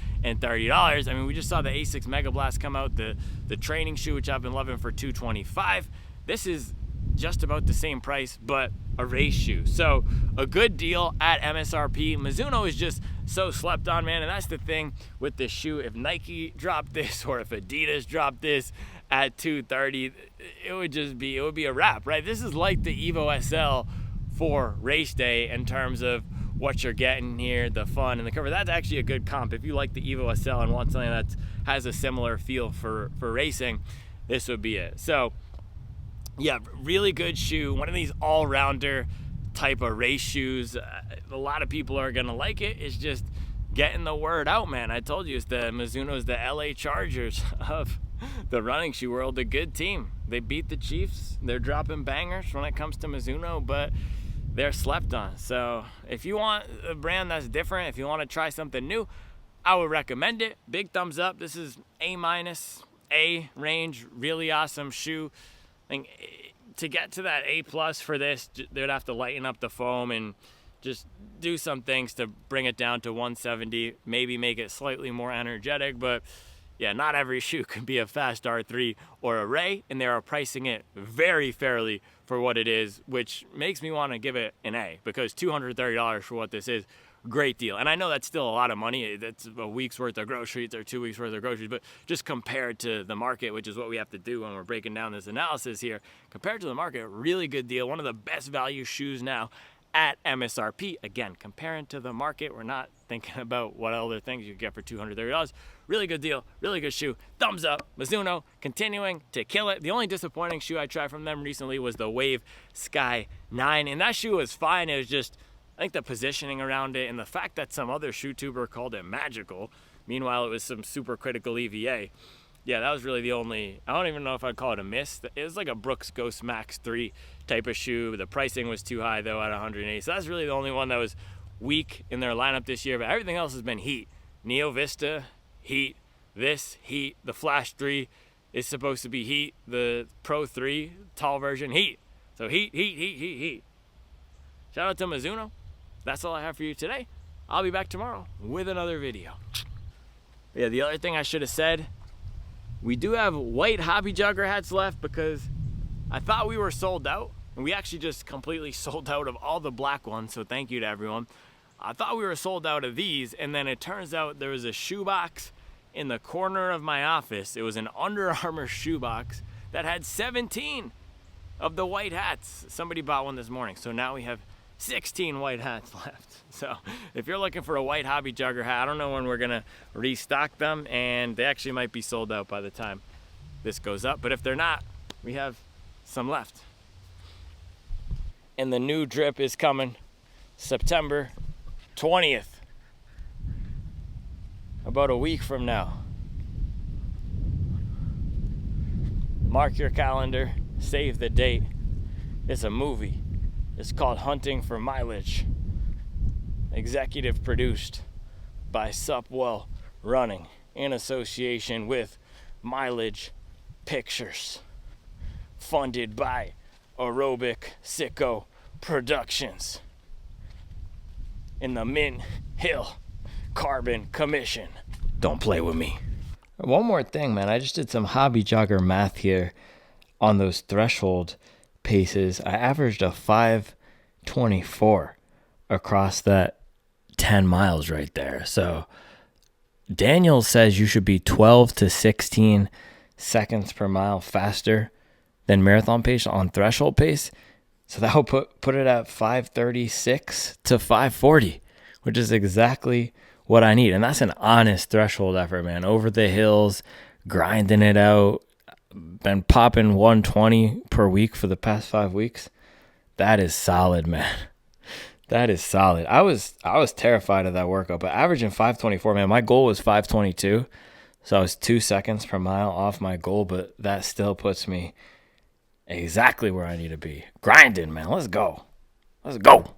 I mean, we just saw the A6 Mega Blast come out, the training shoe, which I've been loving, for $225. This is just about the same price, but a race shoe. So a good deal at MSRP. Mizuno is just so slept on, man. And that's the thing with this shoe. If Nike dropped this, or if Adidas dropped this at $230, it would be a wrap, right? This is like the Evo SL for race day in terms of what you're getting here, the fun and the cover. That's actually a good comp. If you like the Evo SL and want something that has a similar feel for racing, this would be it. So yeah, really good shoe. One of these all-rounder type of race shoes. A lot of people are gonna like it. It's just getting the word out, man. I told you, it's the Mizuno's the LA Chargers of the running shoe world. A good team. They beat the Chiefs. They're dropping bangers when it comes to Mizuno, but they're slept on. So if you want a brand that's different, if you want to try something new, I would recommend it. Big thumbs up. This is A- range, really awesome shoe. I think to get to that A+ for this, they'd have to lighten up the foam and just do some things to bring it down to 170, maybe make it slightly more energetic. But yeah, not every shoe can be a Fast R3 or a Ray, and they are pricing it very fairly for what it is, which makes me want to give it an A, because $230 for what this is great deal. And I know that's still a lot of money. That's a week's worth of groceries or 2 weeks worth of groceries, but just compared to the market, which is what we have to do when we're breaking down this analysis here, compared to the market, really good deal. One of the best value shoes now at MSRP. Again, comparing to the market, we're not thinking about what other things you get for $230. Really good deal, really good shoe. Thumbs up. Mizuno continuing to kill it. The only disappointing shoe I tried from them recently was the Wave Sky 9, and that shoe was fine. It was just, I think, the positioning around it and the fact that some other shoe tuber called it magical. Meanwhile, it was some super critical EVA. Yeah, that was really the only, I don't even know if I'd call it a miss. It was like a Brooks Ghost Max 3 type of shoe. The pricing was too high though at $180. So that's really the only one that was weak in their lineup this year, but everything else has been heat. Neo Vista, heat. This, heat. The Flash 3 is supposed to be heat. The Pro 3, tall version, heat. So heat. Shout out to Mizuno. That's all I have for you today. I'll be back tomorrow with another video. Yeah, the other thing I should have said, we do have white hobby jogger hats left because I thought we were sold out, and we actually just completely sold out of all the black ones, so thank you to everyone. I thought we were sold out of these, and then it turns out there was a shoebox in the corner of my office. It was an Under Armour shoebox that had 17 of the white hats. Somebody bought one this morning, so now we have 16 white hats left. So if you're looking for a white hobby jogger hat, I don't know when we're gonna restock them, and they actually might be sold out by the time this goes up, but if they're not, we have some left. And the new drip is coming September 20th, about a week from now. Mark your calendar, save the date. It's a movie. It's called Hunting for Mileage. Executive produced by Supwell Running in association with Mileage Pictures. Funded by Aerobic Sicko Productions in the Mint Hill Carbon Commission. Don't play with me. One more thing, man. I just did some hobby jogger math here on those threshold paces. I averaged a 5:24 across that 10 miles right there. So Daniel says you should be 12 to 16 seconds per mile faster than marathon pace on threshold pace. So that will put it at 5:36 to 5:40, which is exactly what I need. And that's an honest threshold effort, man. Over the hills, grinding it out. Been popping 120 per week for the past 5 weeks. That is solid, man. That is solid. I was terrified of that workout, but averaging 5:24, man. My goal was 5:22, so I was 2 seconds per mile off my goal, but that still puts me exactly where I need to be. Grinding, man. Let's go. Let's go.